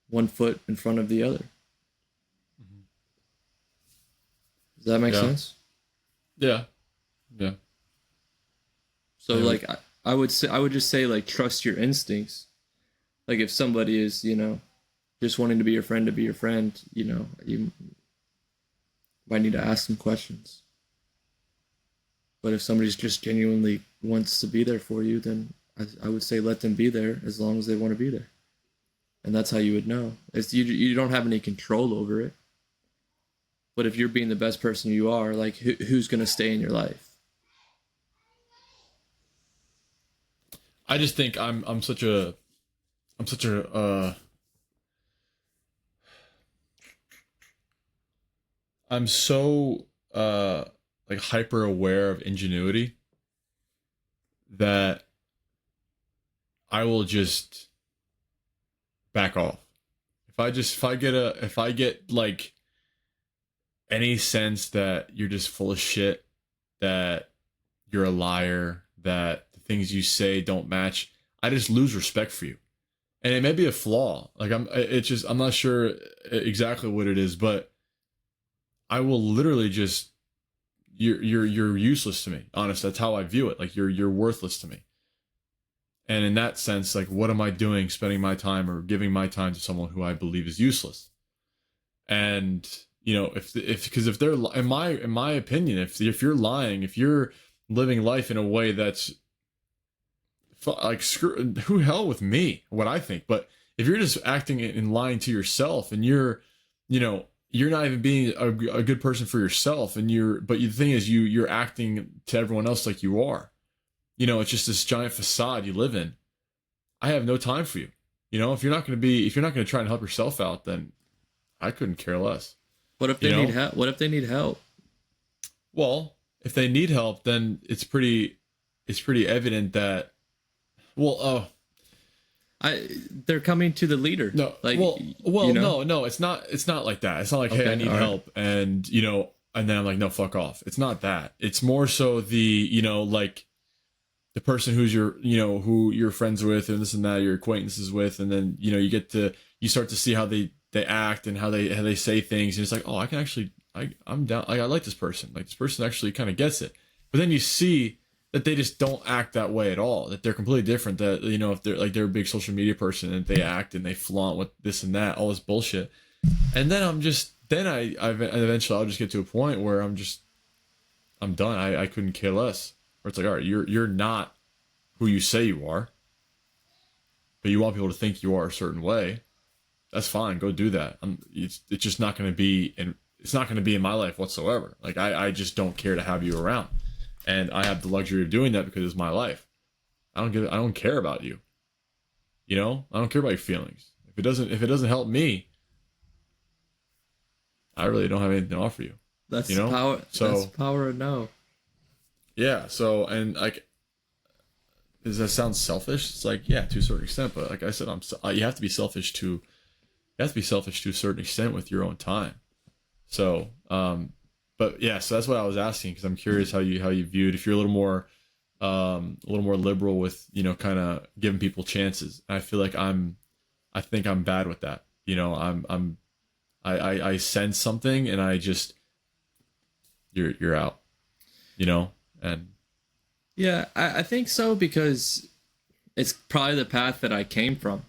one foot in front of the other. Does that make Yeah. sense? Yeah. Yeah. So Yeah. like I would just say like trust your instincts. Like if somebody is, you know, just wanting to be your friend, you know, you might need to ask some questions. But if somebody's just genuinely wants to be there for you, then I would say let them be there as long as they want to be there. And that's how you would know. It's you don't have any control over it. But if you're being the best person you are, like who's going to stay in your life? I just think I'm such a I'm such a I'm so like hyper aware of ingenuity that I will just back off. If I get like any sense that you're just full of shit, that you're a liar, that the things you say don't match, I just lose respect for you. And it may be a flaw. Like I'm not sure exactly what it is, but I will literally just you're useless to me. Honestly, that's how I view it. Like you're worthless to me. And in that sense, like what am I doing spending my time or giving my time to someone who I believe is useless? And because if they're in my opinion, if you're lying, if you're living life in a way that's like screw who hell with me what I think, but if you're just acting and lying to yourself and you know you're not even being a good person for yourself, and the thing is you're acting to everyone else like you are, it's just this giant facade you live in. I have no time for you. If you're not going to try and help yourself out, then I couldn't care less. What if they need help? What if they need help? Well, if they need help, then it's pretty evident that they're coming to the leader. no, like no, it's not like that. It's not like, hey, I need help, and and then I'm like, no, fuck off. It's not that. It's more so like the person who's who you're friends with and this and that, your acquaintances with, and then you start to see how they act and how they say things, and it's like, oh, I can actually I'm down. Like, I like this person. Like, this person actually kind of gets it. But then you see that they just don't act that way at all. That they're completely different. That if they're a big social media person and they act and they flaunt with this and that, all this bullshit. And then I eventually I'll just get to a point where I'm done. I couldn't care less. Where it's like, all right, you're not who you say you are, but you want people to think you are a certain way. That's fine. Go do that. It's just not going to be it's not going to be in my life whatsoever. Like, I just don't care to have you around, and I have the luxury of doing that because it's my life. I don't care about you. I don't care about your feelings. If it doesn't help me, I really don't have anything to offer you. That's power. So that's power of no. Yeah. So, and like, does that sound selfish? It's like, yeah, to a certain extent, but like I said, you have to be selfish to a certain extent with your own time. So, but yeah, so that's what I was asking, because I'm curious how you viewed, if you're a little more liberal with, kind of giving people chances. I feel like I think I'm bad with that. I sense something and I just, you're out, and yeah, I think so, because it's probably the path that I came from.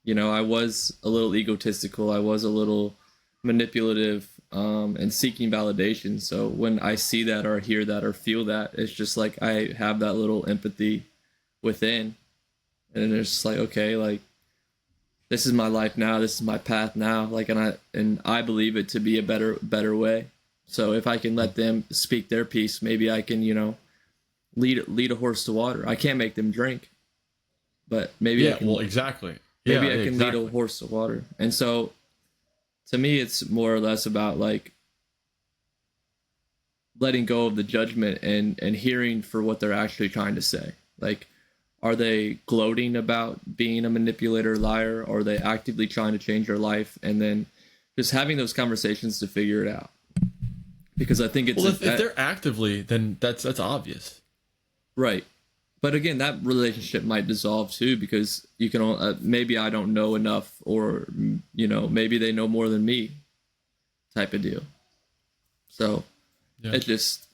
I was a little egotistical. I was a little manipulative, and seeking validation. So when I see that or hear that or feel that, it's just like I have that little empathy within. And it's just like, okay, like, this is my life now. This is my path now. Like, and I believe it to be a better way. So if I can let them speak their piece, maybe I can, lead a horse to water. I can't make them drink, but maybe exactly. Maybe I can lead a horse to water. And so to me, it's more or less about like letting go of the judgment and hearing for what they're actually trying to say. Like, are they gloating about being a manipulator, liar, or are they actively trying to change their life? And then just having those conversations to figure it out. Because I think it's... Well, if they're actively, then that's obvious. Right. But again, that relationship might dissolve too, because you can maybe I don't know enough, or maybe they know more than me, type of deal. So it just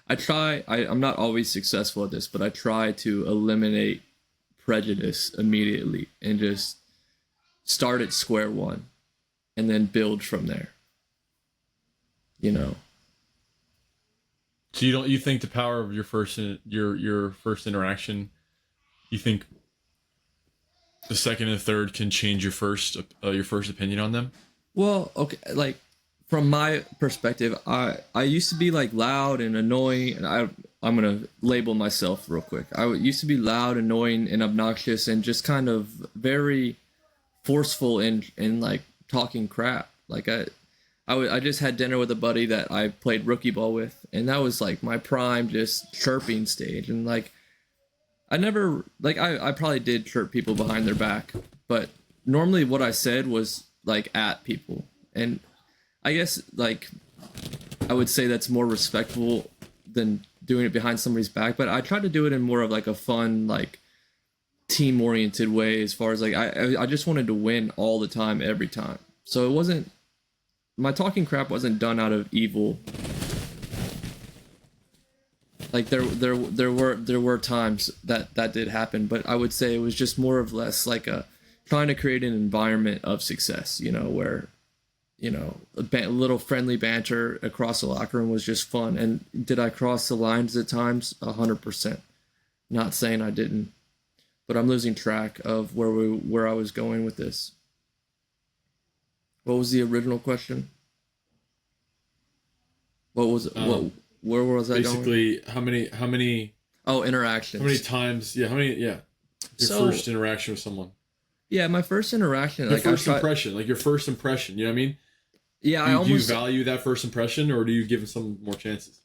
I'm not always successful at this, but I try to eliminate prejudice immediately and just start at square one, and then build from there. So you think the power of your first interaction, you think the second and third can change your first opinion on them? Well, okay, like from my perspective, I used to be like loud and annoying, and I'm gonna label myself real quick. Used to be loud, annoying, and obnoxious, and just kind of very forceful in like talking crap. Like I just had dinner with a buddy that I played rookie ball with, and that was like my prime just chirping stage. And like I never like I probably did chirp people behind their back, but normally what I said was like at people. And I guess like I would say that's more respectful than doing it behind somebody's back, but I tried to do it in more of like a fun, like team oriented way, as far as like I just wanted to win all the time, every time. So it wasn't, my talking crap wasn't done out of evil. Like there were times that did happen, but I would say it was just more of less like a trying to create an environment of success, where a little friendly banter across the locker room was just fun. And did I cross the lines at times? 100%. Not saying I didn't, but I'm losing track of where I was going with this. What was the original question? What was where was I going? Basically, how many Oh, interactions. how many times? Yeah, how many? Yeah, your So first interaction with someone. yeah, my first interaction, Your like first impression, like your first impression. You know what I mean? yeah, Do you value that first impression, or do you give some more chances?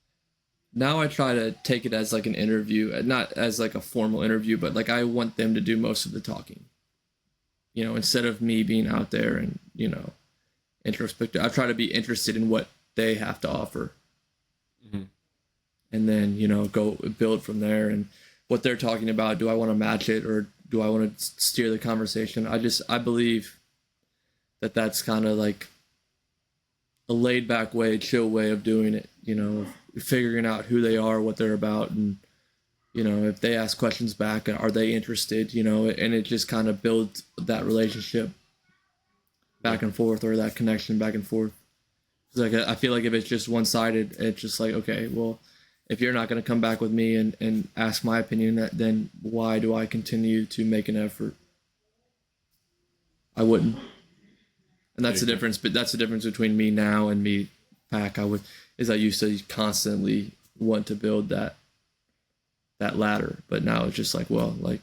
now I try to take it as like an interview, not as like a formal interview, but like I want them to do most of the talking. Instead of me being out there and introspective, I try to be interested in what they have to offer, Mm-hmm. and then go build from there. And what they're talking about, do I want to match it, or do I want to steer the conversation? I believe that that's kind of like a laid back way, chill way of doing it, figuring out who they are, what they're about. And if they ask questions back, are they interested, and it just kind of builds that relationship back and forth, or that connection back and forth. It's like, I feel like if it's just one-sided, it's just like, okay, well, if you're not going to come back with me and ask my opinion, then why do I continue to make an effort? I wouldn't. And that's the difference. But that's the difference between me now and me back. I used to constantly want to build that ladder, but now it's just like, well, like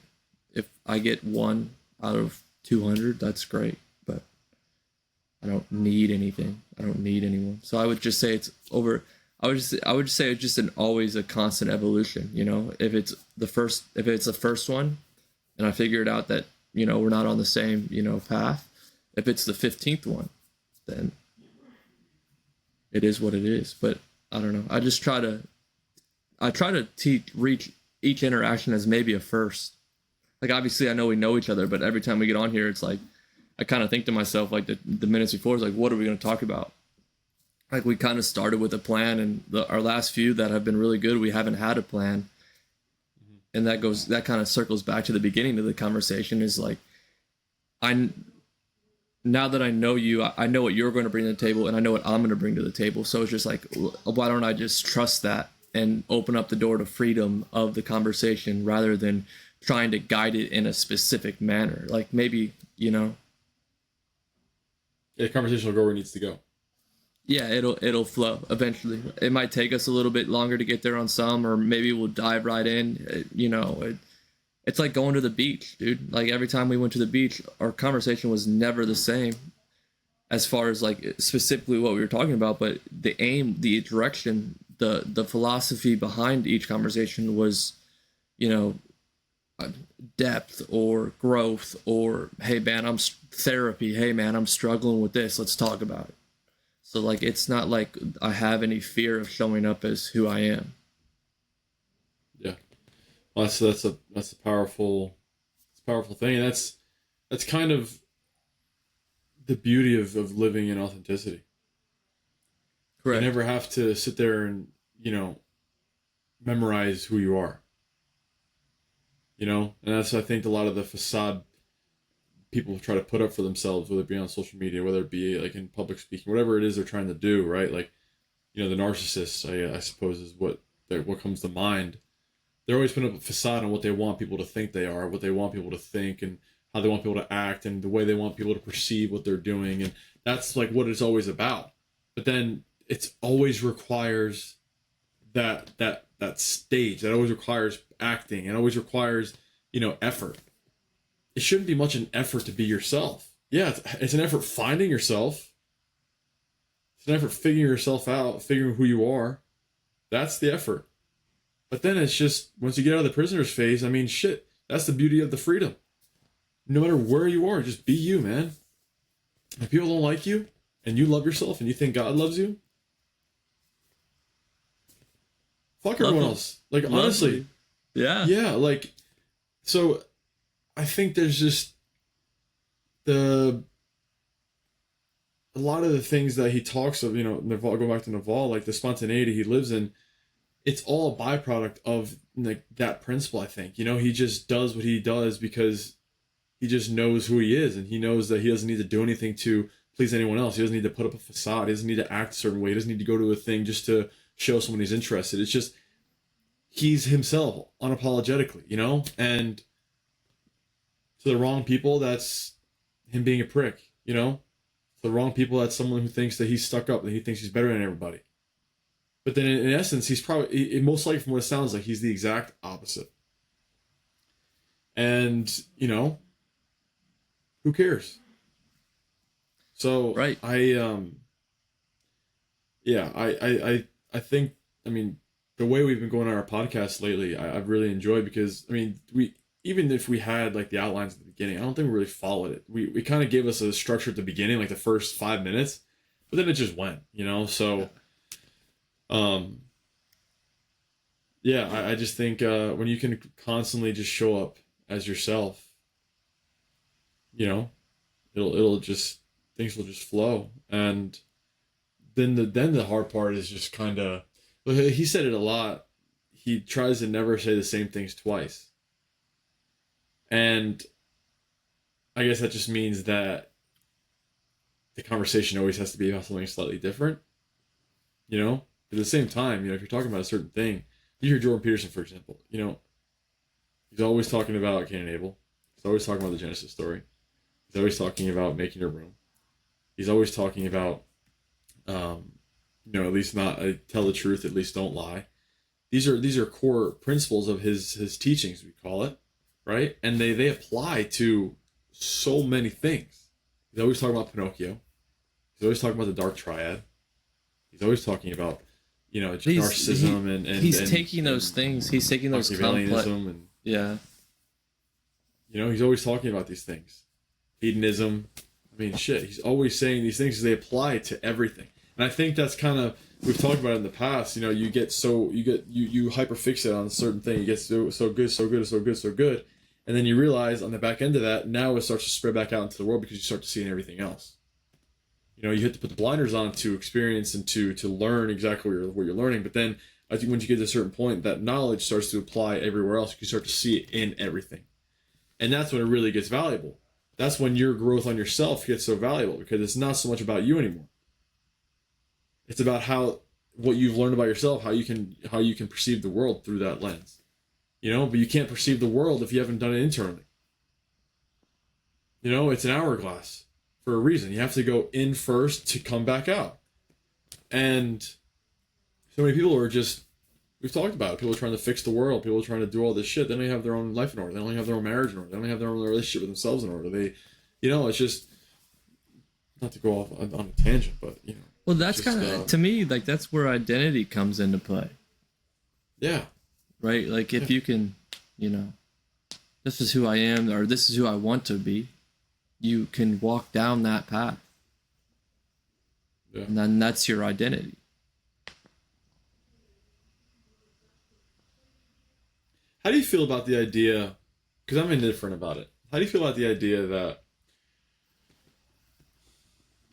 if I get 1 out of 200, that's great. But I don't need anything. I don't need anyone. So I would just say it's over. I would just say it's just always a constant evolution. If it's the first one, and I figured out that we're not on the same path. If it's the 15th one, then it is what it is. But I don't know. I try to reach each interaction as maybe a first. Like, obviously I know we know each other, but every time we get on here, it's like I kind of think to myself, like the minutes before, is like, what are we going to talk about? Like, we kind of started with a plan, and our last few that have been really good, we haven't had a plan. And that kind of circles back to the beginning of the conversation, is like, now that I know you, I know what you're going to bring to the table, and I know what I'm going to bring to the table. So it's just like, why don't I just trust that and open up the door to freedom of the conversation, rather than trying to guide it in a specific manner? Like, maybe, Yeah, the conversation will go where it needs to go. Yeah, it'll flow eventually. It might take us a little bit longer to get there on some, or maybe we'll dive right in. It's like going to the beach, dude. Like, every time we went to the beach, our conversation was never the same, as far as like specifically what we were talking about. But the aim, the direction, the philosophy behind each conversation was, depth or growth, or, hey man, therapy. Hey man, I'm struggling with this. Let's talk about it. So like, it's not like I have any fear of showing up as who I am. Yeah, well, that's a powerful thing, and that's kind of the beauty of living in authenticity. Correct. You never have to sit there and memorize who you are. And that's, I think, a lot of the facade people try to put up for themselves, whether it be on social media, whether it be like in public speaking, whatever it is they're trying to do, right? Like, the narcissists, I suppose, is what comes to mind. They're always putting up a facade on what they want people to think they are, what they want people to think, and how they want people to act, and the way they want people to perceive what they're doing. And that's like what it's always about. But then it always requires that stage that always requires acting and always requires, effort. It shouldn't be much an effort to be yourself. Yeah, it's an effort finding yourself. It's an effort figuring yourself out, figuring who you are. That's the effort. But then it's just, once you get out of the prisoner's phase, I mean, shit, that's the beauty of the freedom. No matter where you are, just be you, man. If people don't like you and you love yourself and you think God loves you, fuck everyone else. Like, honestly. Yeah. Yeah, like, so I think there's just a lot of the things that he talks of, Naval, going back to Naval, like the spontaneity he lives in, it's all a byproduct of like that principle, I think. He just does what he does because he just knows who he is, and he knows that he doesn't need to do anything to please anyone else. He doesn't need to put up a facade. He doesn't need to act a certain way. He doesn't need to go to a thing just to show someone he's interested. It's just, he's himself unapologetically, and to the wrong people, that's him being a prick, to the wrong people, that's someone who thinks that he's stuck up, that he thinks he's better than everybody. But then in essence, he's probably, most likely from what it sounds like, he's the exact opposite. And, who cares? So right. I think, I mean, the way we've been going on our podcast lately, I've really enjoyed, because I mean, even if we had like the outlines at the beginning, I don't think we really followed it. We kind of gave us a structure at the beginning, like the first 5 minutes, but then it just went, so I just think when you can constantly just show up as yourself, it'll just, things will just flow. And then the hard part is just kind of, he said it a lot, he tries to never say the same things twice. And I guess that just means that the conversation always has to be about something slightly different, But at the same time, if you're talking about a certain thing, you hear Jordan Peterson, for example, he's always talking about Cain and Abel. He's always talking about the Genesis story. He's always talking about making a room. He's always talking about, at least not tell the truth, at least don't lie. These are core principles of his teachings, we call it, right? And they apply to so many things. He's always talking about Pinocchio. He's always talking about the dark triad. He's always talking about, narcissism and he's taking those things. He's taking those complex. And, yeah. He's always talking about these things. Hedonism. I mean, shit. He's always saying these things because they apply to everything. And I think that's kind of, we've talked about it in the past. You hyperfixate on a certain thing. You get so good, and then you realize on the back end of that, now it starts to spread back out into the world because you start to see everything else. You have to put the blinders on to experience and to learn exactly what you're learning. But then I think once you get to a certain point, that knowledge starts to apply everywhere else. You can start to see it in everything. And that's when it really gets valuable. That's when your growth on yourself gets so valuable, because it's not so much about you anymore. It's about what you've learned about yourself, how you can perceive the world through that lens. But you can't perceive the world if you haven't done it internally. It's an hourglass for a reason. You have to go in first to come back out. And so many people are just, we've talked about it, people are trying to fix the world, people are trying to do all this shit. They don't even have their own life in order. They don't even have their own marriage in order. They don't even have their own relationship with themselves in order. They, it's just, not to go off on a tangent, but, Well, that's kind of, to me, like, that's where identity comes into play. Yeah. Right? Like, if you can, this is who I am, or this is who I want to be, you can walk down that path. Yeah. And then that's your identity. How do you feel about the idea, because I'm indifferent about it, how do you feel about the idea that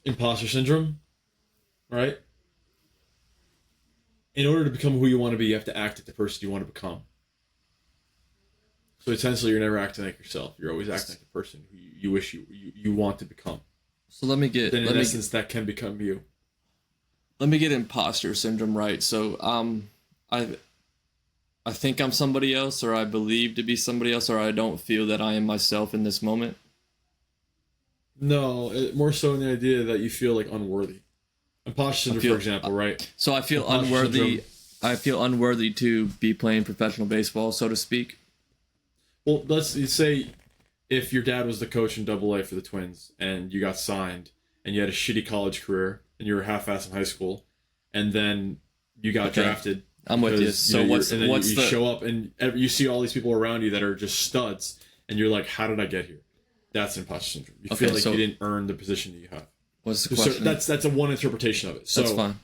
imposter syndrome, right? In order to become who you want to be, you have to act like the person you want to become. So essentially, you're never acting like yourself. You're always acting like the person who you wish you want to become. So let me get... Then in essence, that can become you. Let me get imposter syndrome right. So I think I'm somebody else, or I believe to be somebody else, or I don't feel that I am myself in this moment. No, more so in the idea that you feel like unworthy. Imposter syndrome, for example, right? So I feel imposter unworthy. syndrome. I feel unworthy to be playing professional baseball, so to speak. Well, let's say if your dad was the coach in Double A for the Twins and you got signed and you had a shitty college career and you were half-assed in high school, and then you got Okay. drafted. I'm with you. So you show up and you see all these people around you that are just studs, and you're like, "How did I get here?" That's imposter syndrome. You Okay, feel like so you didn't earn the position that you have. what's the So question? that's a one interpretation of it. So That's fine.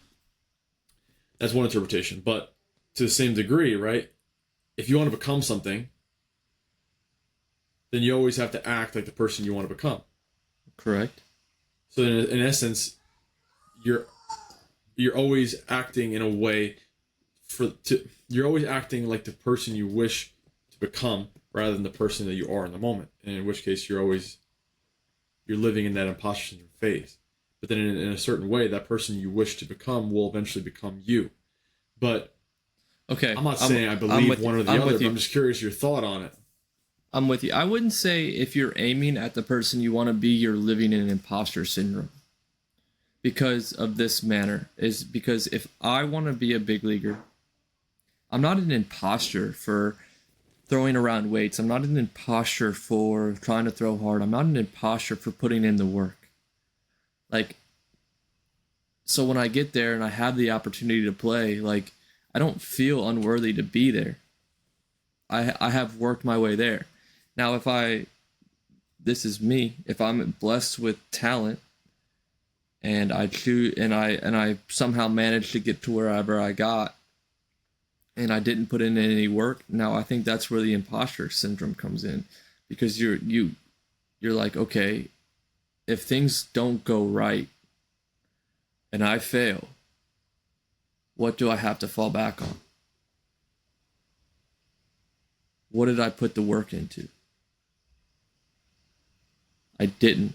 that's one interpretation, but to the same degree, right? If you want to become something, then you always have to act like the person you want to become. Correct. So in essence, you're always acting in a way you're always acting like the person you wish to become rather than the person that you are in the moment. And in which case you're living in that imposter syndrome phase. But then in a certain way, that person you wish to become will eventually become you. But Okay. I'm not saying I believe one or the other, but you. I'm just curious your thought on it. I'm with you. I wouldn't say if you're aiming at the person you want to be, you're living in imposter syndrome. Because of this manner is because if I want to be a big leaguer, I'm not an imposter for throwing around weights. I'm not an imposter for trying to throw hard. I'm not an imposter for putting in the work. Like, so when I get there and I have the opportunity to play, like, I don't feel unworthy to be there. I have worked my way there. Now, this is me, if I'm blessed with talent and I choose and I somehow managed to get to wherever I got, and I didn't put in any work, now I think that's where the imposter syndrome comes in, because you're like, okay, if things don't go right and I fail, what do I have to fall back on? What did I put the work into? I didn't.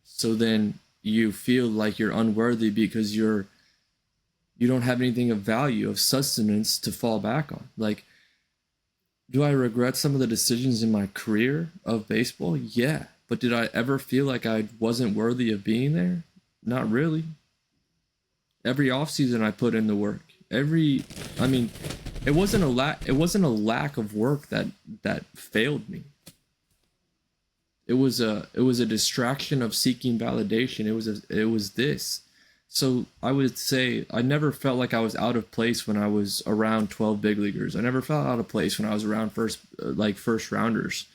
So then you feel like you're unworthy because you don't have anything of value, of sustenance to fall back on. Like, do I regret some of the decisions in my career of baseball? Yeah. But did I ever feel like I wasn't worthy of being there? Not really. Every offseason I put in the work. It wasn't a lack of work that failed me. It was a distraction of seeking validation. It was this. So I would say I never felt like I was out of place when I was around 12 big leaguers. I never felt out of place when I was around first rounders.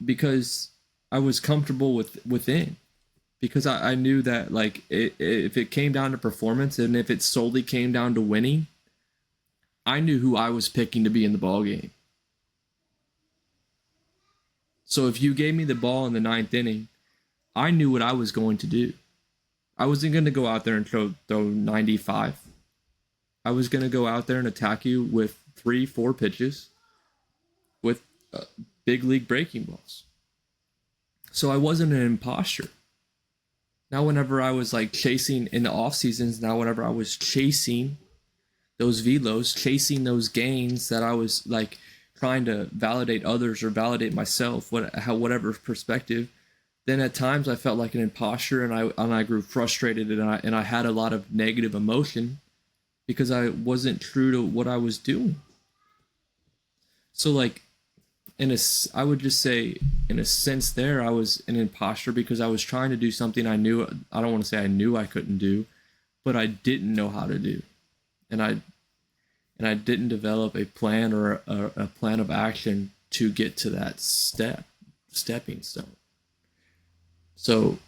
Because I was comfortable within. Because I knew that, like, if it came down to performance and if it solely came down to winning, I knew who I was picking to be in the ball game. So if you gave me the ball in the 9th inning, I knew what I was going to do. I wasn't going to go out there and throw 95. I was going to go out there and attack you with 3-4 pitches with big league breaking balls. So I wasn't an imposter. Now, whenever I was like chasing in the off seasons, whenever I was chasing those velos, chasing those gains that I was like trying to validate others or validate myself, whatever perspective, then at times I felt like an imposter, and I grew frustrated, and I had a lot of negative emotion because I wasn't true to what I was doing. So like, I would just say, in a sense, there I was an imposter because I was trying to do something I don't want to say I knew I couldn't do, but I didn't know how to do, and I didn't develop a plan or a plan of action to get to that stepping stone. So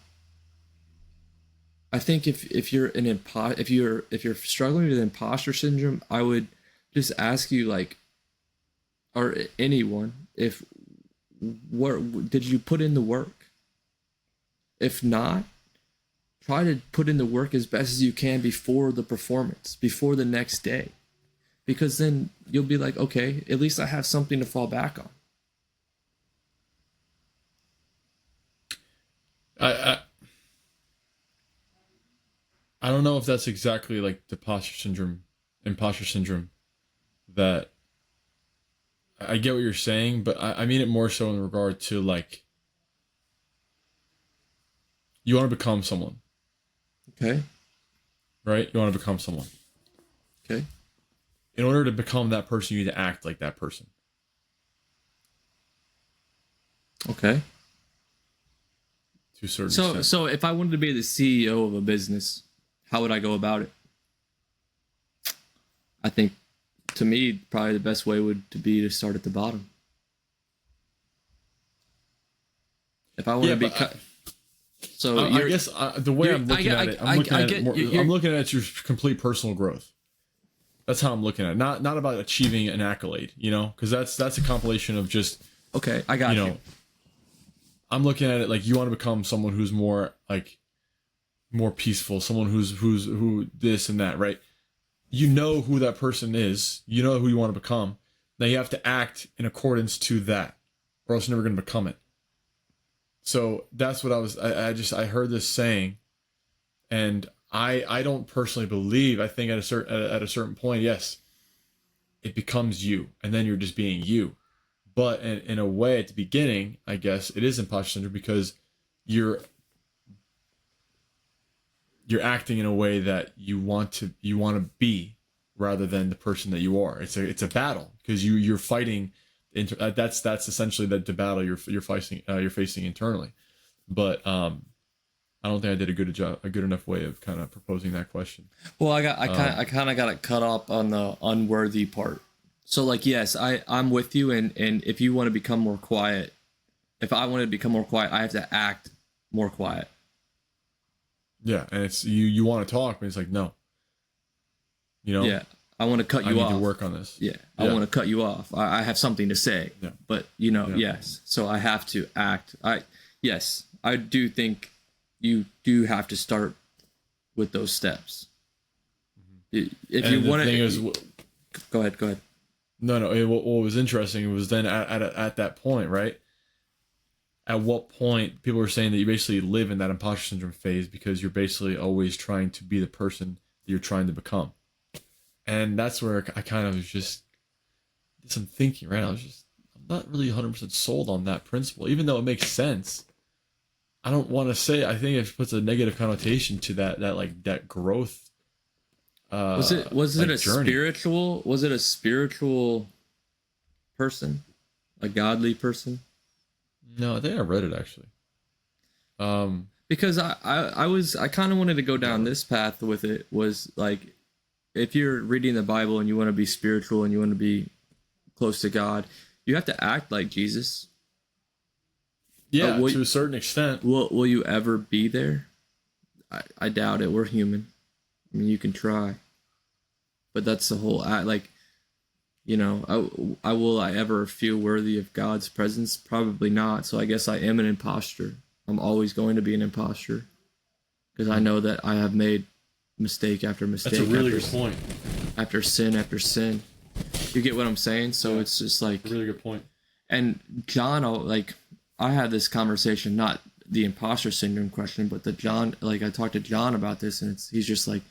I think if you're if you're struggling with imposter syndrome, I would just ask you, like, or anyone, if what did you put in the work? If not, try to put in the work as best as you can before the performance, before the next day, because then you'll be like, okay, at least I have something to fall back on. I don't know if that's exactly like the imposter syndrome that I get what you're saying, but I mean it more so in regard to, like, you want to become someone. Okay. Right? You want to become someone. Okay. In order to become that person, you need to act like that person. Okay. To a certain So extent. so if I wanted to be the CEO of a business, how would I go about it? I think to me probably the best way would to be to start at the bottom. If I want Yeah, to be but cut, so I you're guess the way I'm looking at it, I'm looking I at it get more. I'm looking at your complete personal growth. That's how I'm looking at it. Not about achieving an accolade, because that's a compilation of just, okay. I you got you. know, I'm looking at it like you want to become someone who's more like more peaceful, someone who this and that, right? You know who that person is. You know who you want to become. Now you have to act in accordance to that, or else you're never going to become it. So that's what I heard this saying, and I don't personally believe. I think at a certain point, yes, it becomes you, and then you're just being you. But in a way, at the beginning, I guess it is imposter syndrome because you're you're acting in a way that you want to be rather than the person that you are. It's a battle because you're fighting. That's essentially the battle you're facing internally. But I don't think I did a good enough way of kind of proposing that question. Well, Um, I kind of got it cut off on the unworthy part. So like, yes, I'm with you, and if you want to become more quiet, if I want to become more quiet, I have to act more quiet. yeah, and it's you want to talk, but it's like no, Yeah, I want to cut I you need to off. work on this. Yeah, I Yeah, want to cut you off. I have something to say, yeah, but yeah. yes. So I have to act. Yes, I do think you do have to start with those steps. If you And the want thing is, to, go ahead. Go ahead. no, no. What was interesting was then at that point, right? At what point people were saying that you basically live in that imposter syndrome phase because you're basically always trying to be the person that you're trying to become, and that's where I kind of was just did some thinking. Right, I'm not really 100% sold on that principle, even though it makes sense. I don't want to say. I think it puts a negative connotation to that growth, Was it like a journey. spiritual? Was it a spiritual person, a godly person? No, I think I read it actually. Um, Because I kind of wanted to go down no, this path with it. Was like, if you're reading the Bible and you want to be spiritual and you want to be close to God, you have to act like Jesus. yeah, Will to a certain extent. will you ever be there? I doubt it. We're human. I mean, you can try, but that's the whole act. Like, I will I ever feel worthy of God's presence? Probably not. So I guess I am an imposter. I'm always going to be an imposter because I know that I have made mistake after That's a mistake really good point. after sin after sin. You get what I'm saying? So Yeah, it's just like, a really good point. and John, like, I had this conversation, not the imposter syndrome question, but the John, like, I talked to John about this, and he's just like,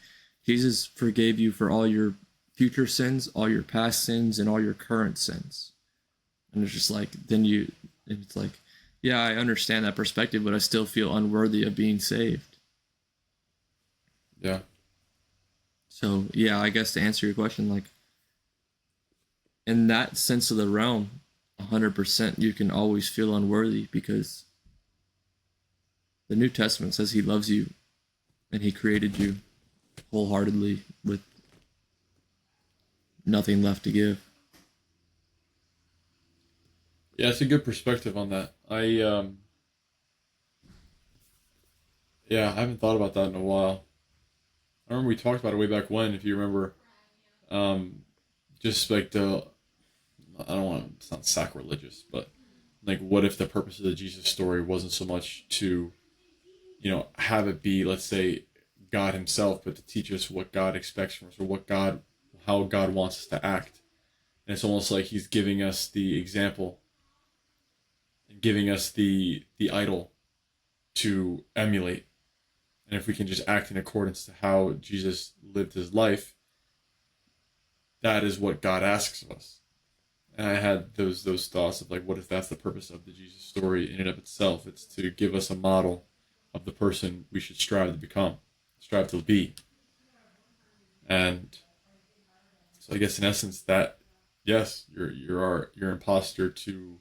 Jesus forgave you for all your future sins, all your past sins, and all your current sins. And it's just like, it's like, yeah, I understand that perspective, but I still feel unworthy of being saved. Yeah, So, yeah, I guess to answer your question, like, in that sense of the realm, 100% you can always feel unworthy because the New Testament says he loves you and he created you wholeheartedly with nothing left to give. yeah, it's a good perspective on that. Yeah, I haven't thought about that in a while. I remember we talked about it way back when, if you remember. Um, just like I don't want to. It's not sacrilegious, but like, what if the purpose of the Jesus story wasn't so much to, have it be, let's say, God Himself, but to teach us what God expects from us, or how God wants us to act. And it's almost like He's giving us the example and giving us the idol to emulate. And if we can just act in accordance to how Jesus lived His life, that is what God asks of us. And I had those thoughts of like, what if that's the purpose of the Jesus story in and of itself? It's to give us a model of the person we should strive to become, strive to be. And So I guess in essence that yes, you're imposter to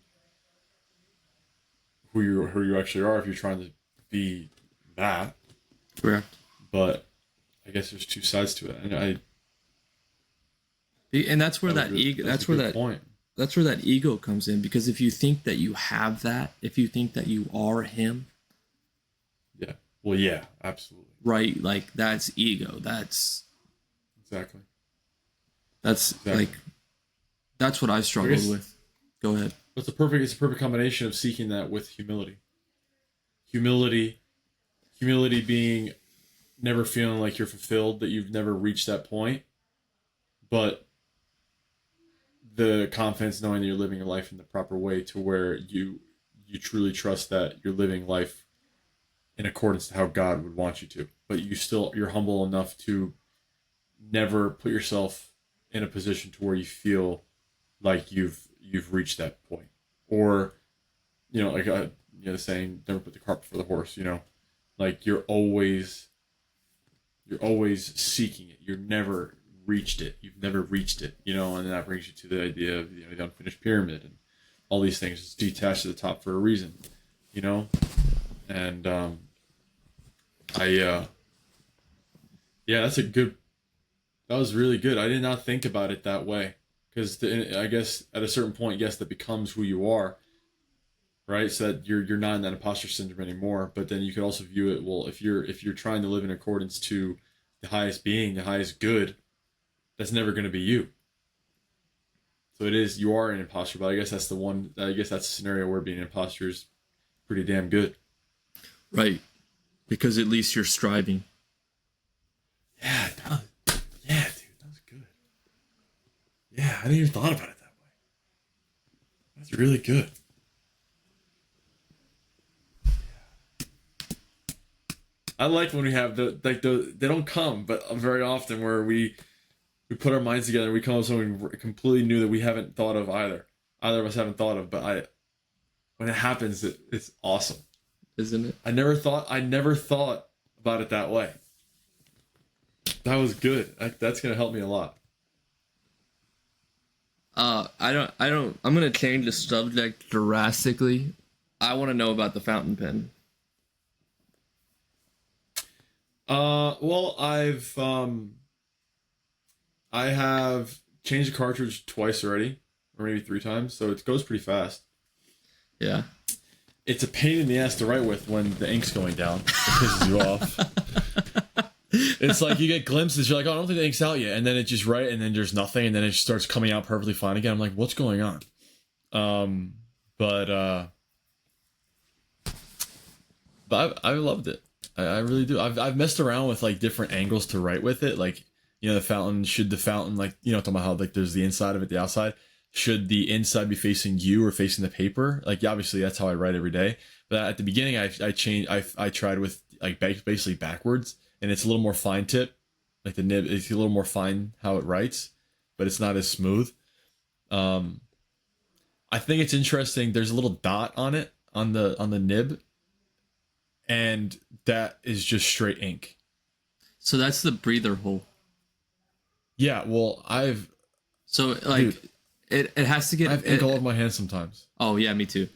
who you actually are if you're trying to be that. Correct. But I guess there's two sides to it, and And that's where that ego. that's a good point. That's where that ego comes in, because if you think that you have that, if you think that you are him, Yeah. Well, yeah, absolutely. right? Like that's ego. Exactly. Like that's what I struggled with. Go ahead. It's a perfect combination of seeking that with humility. Humility being never feeling like you're fulfilled, that you've never reached that point, but the confidence knowing that you're living your life in the proper way to where you truly trust that you're living life in accordance to how God would want you to. But you're humble enough to never put yourself in a position to where you feel like you've reached that point, or like the saying, never put the cart before the horse. Like you're always seeking it. You've never reached it. And that brings you to the idea of the unfinished pyramid and all these things. It's detached to the top for a reason, and yeah, that was really good. I did not think about it that way, because I guess at a certain point, yes, that becomes who you are, right? So that you're not in that imposter syndrome anymore. But then you could also view it, well, if you're trying to live in accordance to the highest being, the highest good, that's never going to be you. So you are an imposter. But I guess that's the scenario where being an imposter is pretty damn good. Right. Because at least you're striving. Yeah, yeah, dude, that was good. Yeah, I didn't even thought about it that way. That's really good. I like when we have they don't come, but very often where we put our minds together and we come up with something completely new that we haven't thought of either. Either of us haven't thought of, but when it happens, it's awesome, isn't it? I never thought about it that way. That was good. That's gonna help me a lot. I'm gonna change the subject drastically. I want to know about the fountain pen. Well, I have changed the cartridge twice already, or maybe 3 times, so it goes pretty fast. Yeah. It's a pain in the ass to write with when the ink's going down. It pisses you off. It's like you get glimpses, you're like, oh, I don't think the ink's out yet, and then it just and then there's nothing, and then it just starts coming out perfectly fine again. I'm like, what's going on? But I loved it. I really do. I've messed around with like different angles to write with it, like the fountain. Should the fountain, like talking about how like there's the inside of it, the outside. Should the inside be facing you or facing the paper? Like obviously that's how I write every day. But at the beginning, I tried with like basically backwards, and it's a little more fine tip, like the nib is a little more fine how it writes, but it's not as smooth. I think it's interesting. There's a little dot on it on the nib, and that is just straight ink. So that's the breather hole. Yeah, well, so like dude, it has to get. I have ink all over my hands sometimes. Oh yeah, me too.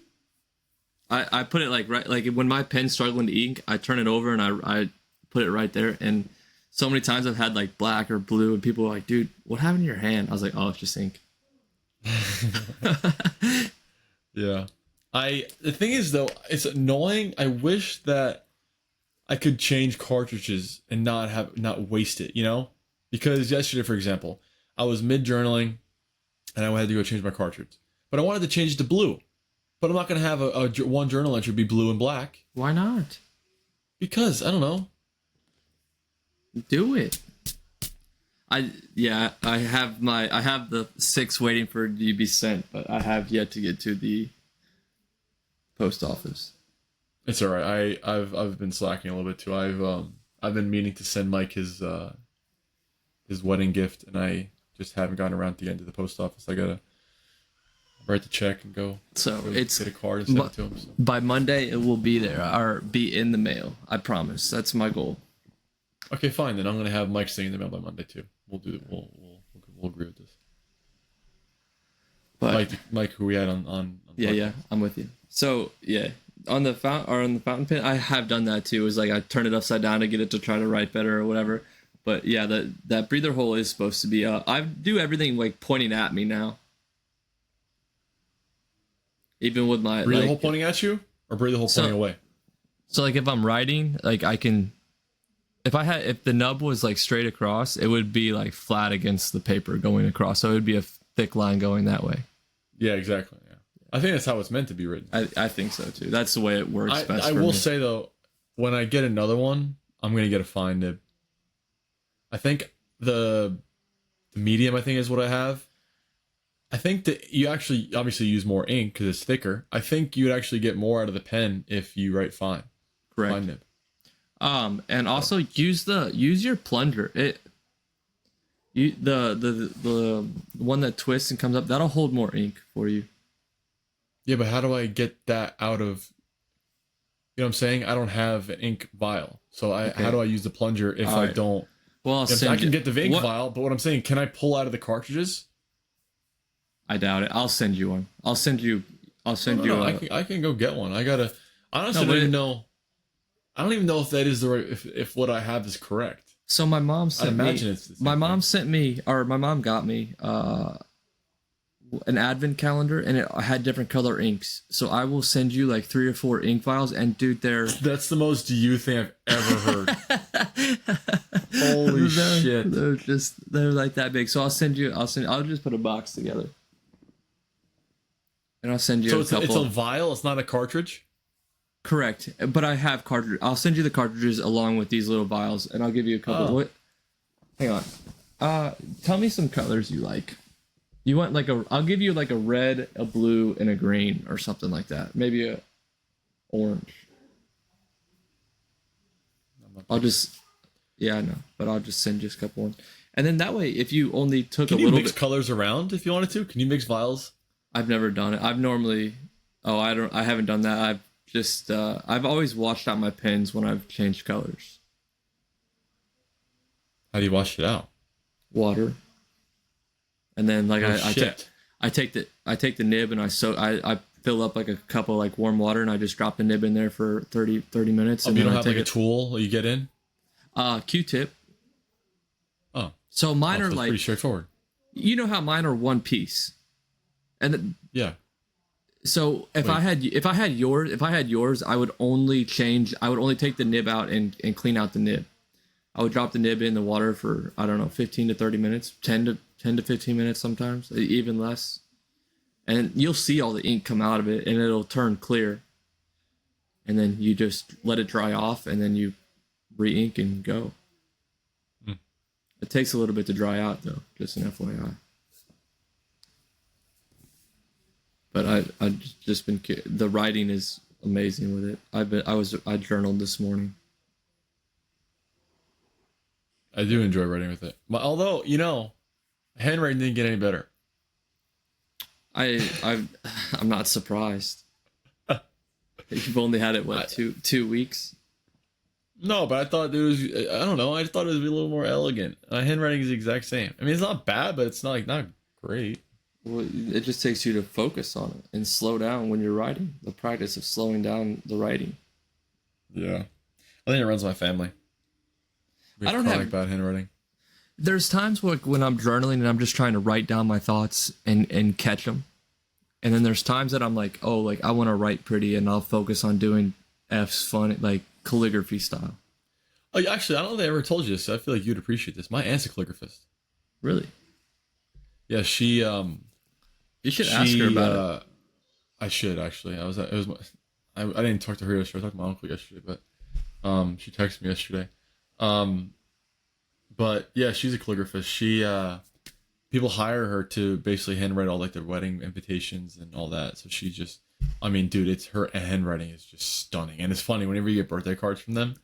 I put it like right, like when my pen's struggling to ink, I turn it over and I put it right there. And so many times I've had like black or blue, and people are like, "Dude, what happened to your hand?" I was like, "Oh, it's just ink." Yeah. The thing is though, it's annoying. I wish that I could change cartridges and not waste it, Because yesterday, for example, I was mid journaling and I had to go change my cartridge. But I wanted to change it to blue. But I'm not going to have a one journal entry be blue and black. Why not? Because I don't know. Do it. I have the 6 waiting for it to be sent, but I have yet to get to the post office. It's all right. I've been slacking a little bit too. I've been meaning to send Mike his wedding gift, and I just haven't gotten around to getting to the post office. I gotta write the check and go. So it's get a card and send it to him. So. By Monday, it will be there or be in the mail. I promise. That's my goal. Okay, fine. Then I'm gonna have Mike sing in the mail by Monday too. We'll we'll agree with this. But Mike, who we had on yeah, I'm with you. So yeah, on the fountain pen, I have done that too. Is like I turn it upside down to get it to try to write better or whatever. But yeah, that breather hole is supposed to be. I do everything like pointing at me now. Even with my breather hole pointing at you or breather hole pointing away. So like if I'm writing, like I can, if the nub was like straight across, it would be like flat against the paper going across. So it would be a thick line going that way. Yeah, exactly. Yeah, I think that's how it's meant to be written. I think so too. That's the way it works best. I will say though, when I get another one, I'm gonna get a fine nib. I think the medium, I think, is what I have. I think that you actually obviously use more ink because it's thicker. I think you'd actually get more out of the pen if you write fine. Correct. Fine nib. And also use your plunger. The one that twists and comes up, that'll hold more ink for you. Yeah, but how do I get that out of? You know what I'm saying? I don't have an ink vial, so how do I use the plunger if I don't? Well, I can get the ink vial, but what I'm saying, can I pull out of the cartridges? I doubt it. I'll send you one. I'll send you. I can go get one. I gotta. Honestly, I don't even know. I don't even know if that is the right. If what I have is correct. So my mom sent me. It's my mom sent me, or my mom got me an advent calendar, and it had different color inks. So I will send you like 3 or 4 ink vials, and dude, that's the most you thing I've ever heard. Holy shit! They're like that big. So I'll just put a box together. And I'll send you a couple. It's a vial. It's not a cartridge. Correct, but I have cartridges. I'll send you the cartridges along with these little vials, and I'll give you a couple. Oh. What? Hang on. Tell me some colors you like. You want like I'll give you like a red, a blue, and a green, or something like that. Maybe a orange. Yeah, I know, but I'll just send you a couple ones, and then that way, if you only took Can a you little mix bit, colors around if you wanted to? Can you mix vials? I've never done it. I haven't done that. I've always washed out my pens when I've changed colors. How do you wash it out? Water. And then like I take the nib and I fill up like a cup of like warm water and I just drop the nib in there for 30 minutes. Oh, and you then don't have like a tool that you get in? Q-tip. Oh. So mine are like pretty straightforward. You know how mine are one piece. And yeah. So if I had yours, I would only take the nib out and clean out the nib. I would drop the nib in the water for, I don't know, 15 to 30 minutes, 10 to 15 minutes sometimes, even less. And you'll see all the ink come out of it and it'll turn clear. And then you just let it dry off and then you re-ink and go. It takes a little bit to dry out though, just an FYI. But I've just been, the writing is amazing with it. I journaled this morning. I do enjoy writing with it. Although, handwriting didn't get any better. I'm not surprised. You've only had it, two weeks? No, but I thought it was, I don't know, I thought it would be a little more elegant. Handwriting is the exact same. I mean, it's not bad, but it's not great. Well, it just takes you to focus on it and slow down when you're writing. The practice of slowing down the writing. Yeah. I think it runs my family. I don't have bad handwriting. There's times when I'm journaling and I'm just trying to write down my thoughts and catch them. And then there's times that I'm like, oh, like I want to write pretty and I'll focus on doing F's fun, like calligraphy style. Oh, actually, I don't think I ever told you this. So I feel like you'd appreciate this. My aunt's a calligraphist. Really? Yeah, she you should ask her about it. I should actually. I didn't talk to her yesterday. I talked to my uncle yesterday, but she texted me yesterday. But yeah, she's a calligraphist. She people hire her to basically handwrite all like their wedding invitations and all that. So she just, I mean, dude, it's her handwriting is just stunning. And it's funny whenever you get birthday cards from them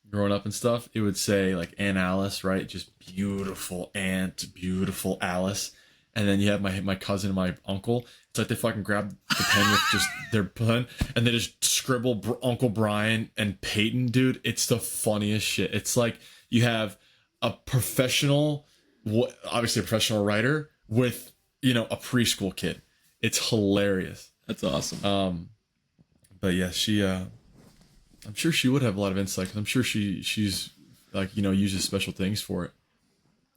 growing up and stuff, it would say like Aunt Alice, right? Just beautiful Aunt, beautiful Alice. And then you have my cousin and my uncle. It's like they fucking grab the pen with just their pen and they just scribble Uncle Brian and Peyton, dude. It's the funniest shit. It's like you have a professional obviously a professional writer with, a preschool kid. It's hilarious. That's awesome. But yeah, I'm sure she would have a lot of insight, 'cause I'm sure she's like, uses special things for it.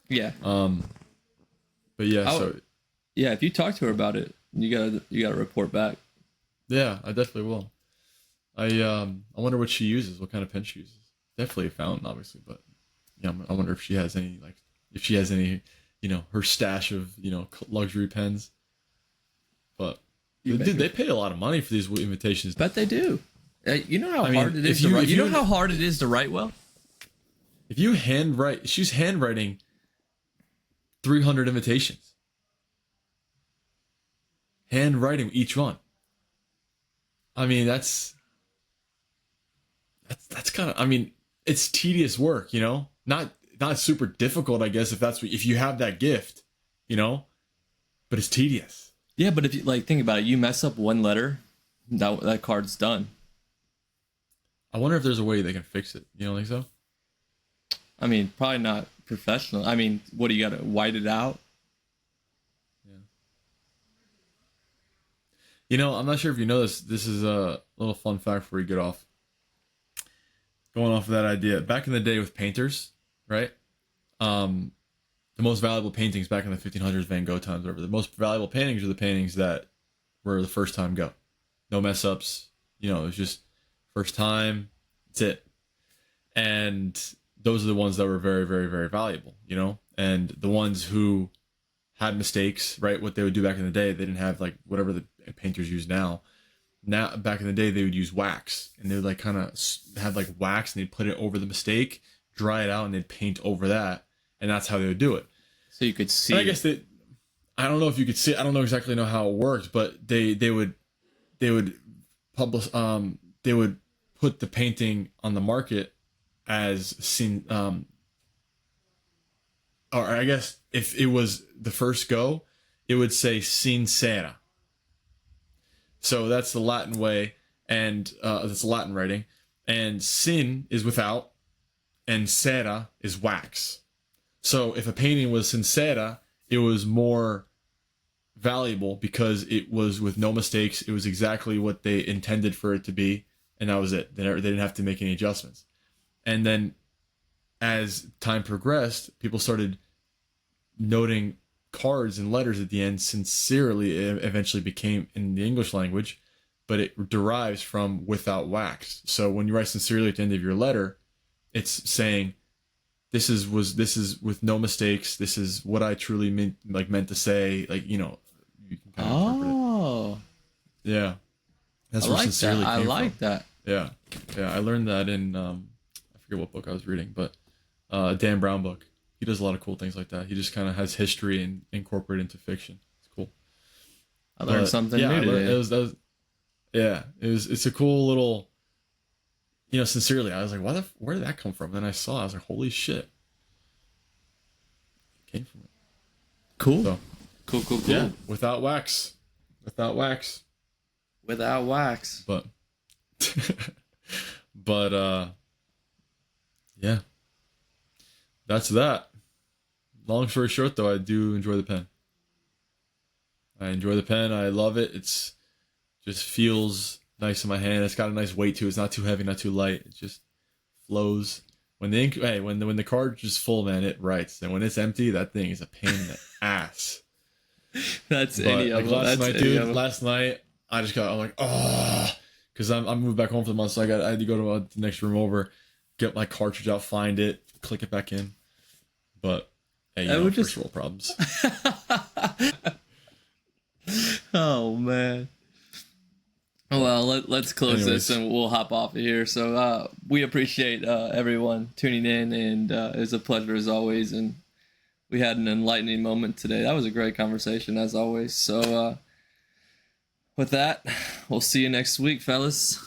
Yeah. But yeah, yeah, if you talk to her about it, you gotta report back. yeah, I definitely will. I wonder what she uses, what kind of pen she uses. Definitely a fountain, obviously, but yeah, I wonder if she has any, her stash of, luxury pens. But dude, they pay a lot of money for these invitations. Bet they do. You know how hard it is if to write. if You know how hard it is to write well. If you handwrite, she's handwriting 300 invitations. Handwriting each one. I mean, that's kind of. I mean, it's tedious work, Not super difficult, I guess, if you have that gift, But it's tedious. Yeah, but if you think about it, you mess up one letter, that card's done. I wonder if there's a way they can fix it. You don't think so? I mean, probably not professional. I mean, what do you got to white it out? Yeah. I'm not sure if you know this. This is a little fun fact before we get off. Going off of that idea, back in the day with painters, right? The most valuable paintings back in the 1500s, Van Gogh times, whatever. The most valuable paintings are the paintings that were the first time go, no mess ups. It was just first time. That's it. And those are the ones that were very, very, very valuable. And the ones who had mistakes, right? What they would do back in the day, they didn't have whatever the painters use now. Now, back in the day, they would use wax, and they would kind of have wax, and they'd put it over the mistake, dry it out, and they'd paint over that, and that's how they would do it. So you could see. And I guess I don't know if you could see. I don't know exactly how it worked, but they would publish. They would put the painting on the market as seen. Or I guess if it was the first go, it would say sincera. So that's the Latin way, and that's Latin writing. And sin is without, and cera is wax. So if a painting was sincera, it was more valuable because it was with no mistakes. It was exactly what they intended for it to be, and that was it. They didn't have to make any adjustments. And then as time progressed, people started noting cards and letters at the end. Sincerely, it eventually became in the English language, but it derives from without wax. So when you write sincerely at the end of your letter, it's saying this is with no mistakes. This is what I truly meant to say. You can kind of interpret it. Yeah, that's where sincerely came from. I like that. Yeah. I learned that in I forget what book I was reading, but Dan Brown book. He does a lot of cool things like that. He just kind of has history and incorporate into fiction. It's cool. I learned something new today. It's a cool little, sincerely. I was like, where did that come from? And then I was like, holy shit. It came from it. Cool. So, cool. Yeah, without wax. Without wax. But yeah. That's that. Long story short, though, I do enjoy the pen. I love it. It's just feels nice in my hand. It's got a nice weight to it. It's not too heavy, not too light. It just flows. When the ink, when the cartridge is full, man, it writes. And when it's empty, that thing is a pain in the ass. That's any of them. Last night, I'm like, oh, because I moved back home for the month, so I had to go to the next room over, get my cartridge out, find it, click it back in. But hey, first world problems. Oh man. Well, let's close this and we'll hop off of here. So we appreciate everyone tuning in, and it was a pleasure as always. And we had an enlightening moment today. That was a great conversation as always. So with that, we'll see you next week, fellas.